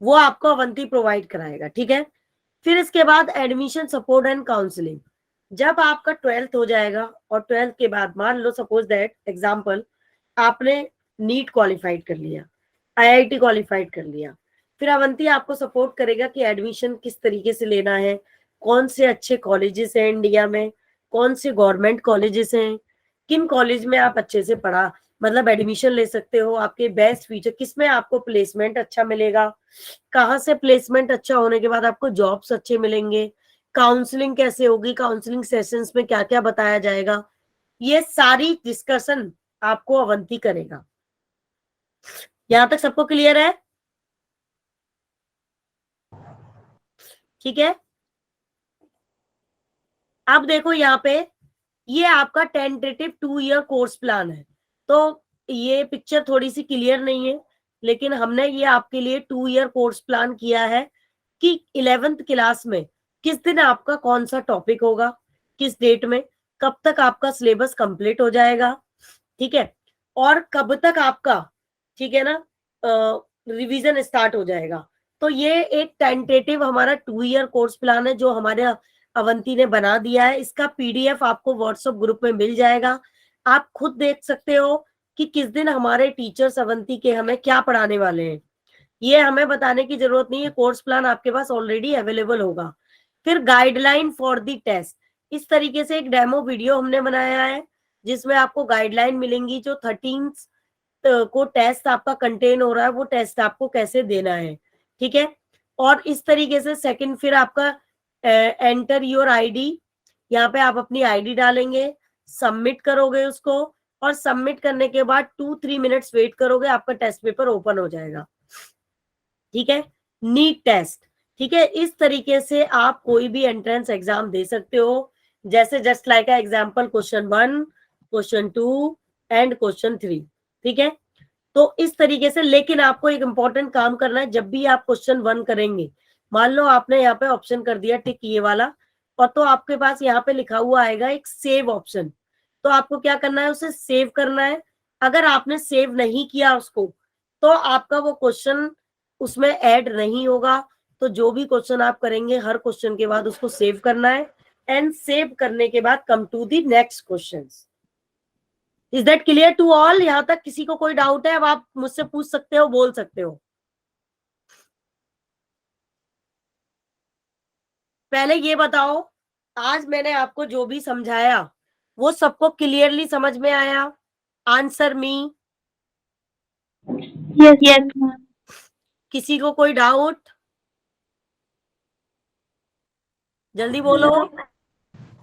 [SPEAKER 1] वो आपको अवंती प्रोवाइड कराएगा, ठीक है। फिर इसके बाद एडमिशन सपोर्ट एंड काउंसलिंग। जब आपका 12th हो जाएगा और 12th के बाद मान लो सपोज दैट एग्जाम्पल आपने नीट क्वालिफाइड कर लिया, आईआईटी क्वालिफाइड कर लिया, फिर अवंती आपको सपोर्ट करेगा कि एडमिशन किस तरीके से लेना है, कौन से अच्छे कॉलेजेस हैं इंडिया में, कौन से गवर्नमेंट कॉलेजेस हैं, किन कॉलेज में आप अच्छे से पढ़ा मतलब एडमिशन ले सकते हो, आपके बेस्ट फ्यूचर किसमें आपको प्लेसमेंट अच्छा मिलेगा, कहाँ से प्लेसमेंट अच्छा होने के बाद आपको जॉब्स अच्छे मिलेंगे, काउंसलिंग कैसे होगी, काउंसलिंग सेशंस में क्या क्या बताया जाएगा, ये सारी डिस्कशन आपको अवंती करेगा। यहां तक सबको क्लियर है? ठीक है। अब देखो यहाँ पे ये आपका टेंटेटिव 2 ईयर कोर्स प्लान है, तो ये पिक्चर थोड़ी सी क्लियर नहीं है, लेकिन हमने ये आपके लिए 2 ईयर कोर्स प्लान किया है कि 11th क्लास में किस दिन आपका कौन सा टॉपिक होगा, किस डेट में, कब तक आपका सिलेबस कंप्लीट हो जाएगा, ठीक है, और कब तक आपका, ठीक है ना, रिवीजन स्टार्ट हो जाएगा। तो ये एक टेंटेटिव हमारा 2 ईयर कोर्स प्लान है जो हमारे अवंती ने बना दिया है। इसका पीडीएफ आपको व्हाट्सएप ग्रुप में मिल जाएगा, आप खुद देख सकते हो कि किस दिन हमारे टीचर्स अवंती के हमें क्या पढ़ाने वाले हैं। ये हमें बताने की जरूरत नहीं है, कोर्स प्लान आपके पास ऑलरेडी अवेलेबल होगा। फिर गाइडलाइन फॉर द टेस्ट, इस तरीके से एक डेमो वीडियो हमने बनाया है जिसमें आपको गाइडलाइन मिलेंगी जो 13th को टेस्ट आपका कंटेन हो रहा है, वो टेस्ट आपको कैसे देना है, ठीक है। और इस तरीके से सेकंड फिर आपका एंटर योर आईडी, यहाँ पे आप अपनी आईडी डालेंगे, सबमिट करोगे उसको, और सबमिट करने के बाद 2-3 मिनट्स वेट करोगे, आपका टेस्ट पेपर ओपन हो जाएगा, ठीक है। नीट टेस्ट, ठीक है। इस तरीके से आप कोई भी एंट्रेंस एग्जाम दे सकते हो, जैसे just like example question 1, question 2 and question 3, ठीक है। तो इस तरीके से, लेकिन आपको एक इंपॉर्टेंट काम करना है, जब भी आप क्वेश्चन 1 करेंगे, मान लो आपने यहाँ पे ऑप्शन कर दिया टिक ये वाला, और तो आपके पास यहाँ पे लिखा हुआ आएगा एक सेव ऑप्शन, तो आपको क्या करना है, उसे सेव करना है। अगर आपने सेव नहीं किया उसको, तो आपका वो क्वेश्चन उसमें ऐड नहीं होगा। तो जो भी क्वेश्चन आप करेंगे, हर क्वेश्चन के बाद उसको सेव करना है, एंड सेव करने के बाद come to the next question. Is that clear to all? यहां तक किसी को कोई डाउट है? अब आप मुझसे पूछ सकते हो, बोल सकते हो। पहले ये बताओ, आज मैंने आपको जो भी समझाया वो सबको क्लियरली समझ में आया? Answer me.
[SPEAKER 2] Yes ma'am.
[SPEAKER 1] किसी को कोई डाउट? जल्दी बोलो।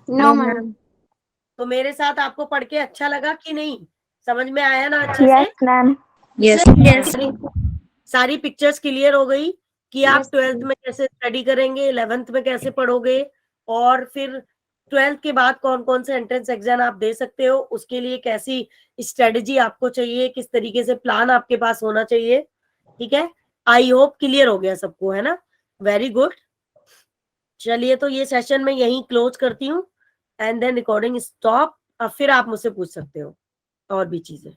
[SPEAKER 2] No ma'am.
[SPEAKER 1] तो मेरे साथ आपको पढ़ के अच्छा लगा कि नहीं? समझ में आया ना अच्छे से?
[SPEAKER 2] Yes ma'am.
[SPEAKER 3] Yes
[SPEAKER 2] yes.
[SPEAKER 1] सारी पिक्चर्स क्लियर हो गई कि आप
[SPEAKER 2] Yes,
[SPEAKER 1] 12th में कैसे स्टडी करेंगे, 11th में कैसे पढ़ोगे, और फिर 12th के बाद कौन कौन से एंट्रेंस एग्जाम आप दे सकते हो, उसके लिए कैसी स्ट्रेटजी आपको चाहिए, किस तरीके से प्लान आपके पास होना चाहिए, ठीक है। आई होप क्लियर हो गया सबको, है ना? Very good. चलिए, तो ये सेशन मैं यहीं क्लोज करती हूँ, एंड देन रिकॉर्डिंग स्टॉप। अब फिर आप मुझसे पूछ सकते हो और भी चीजें।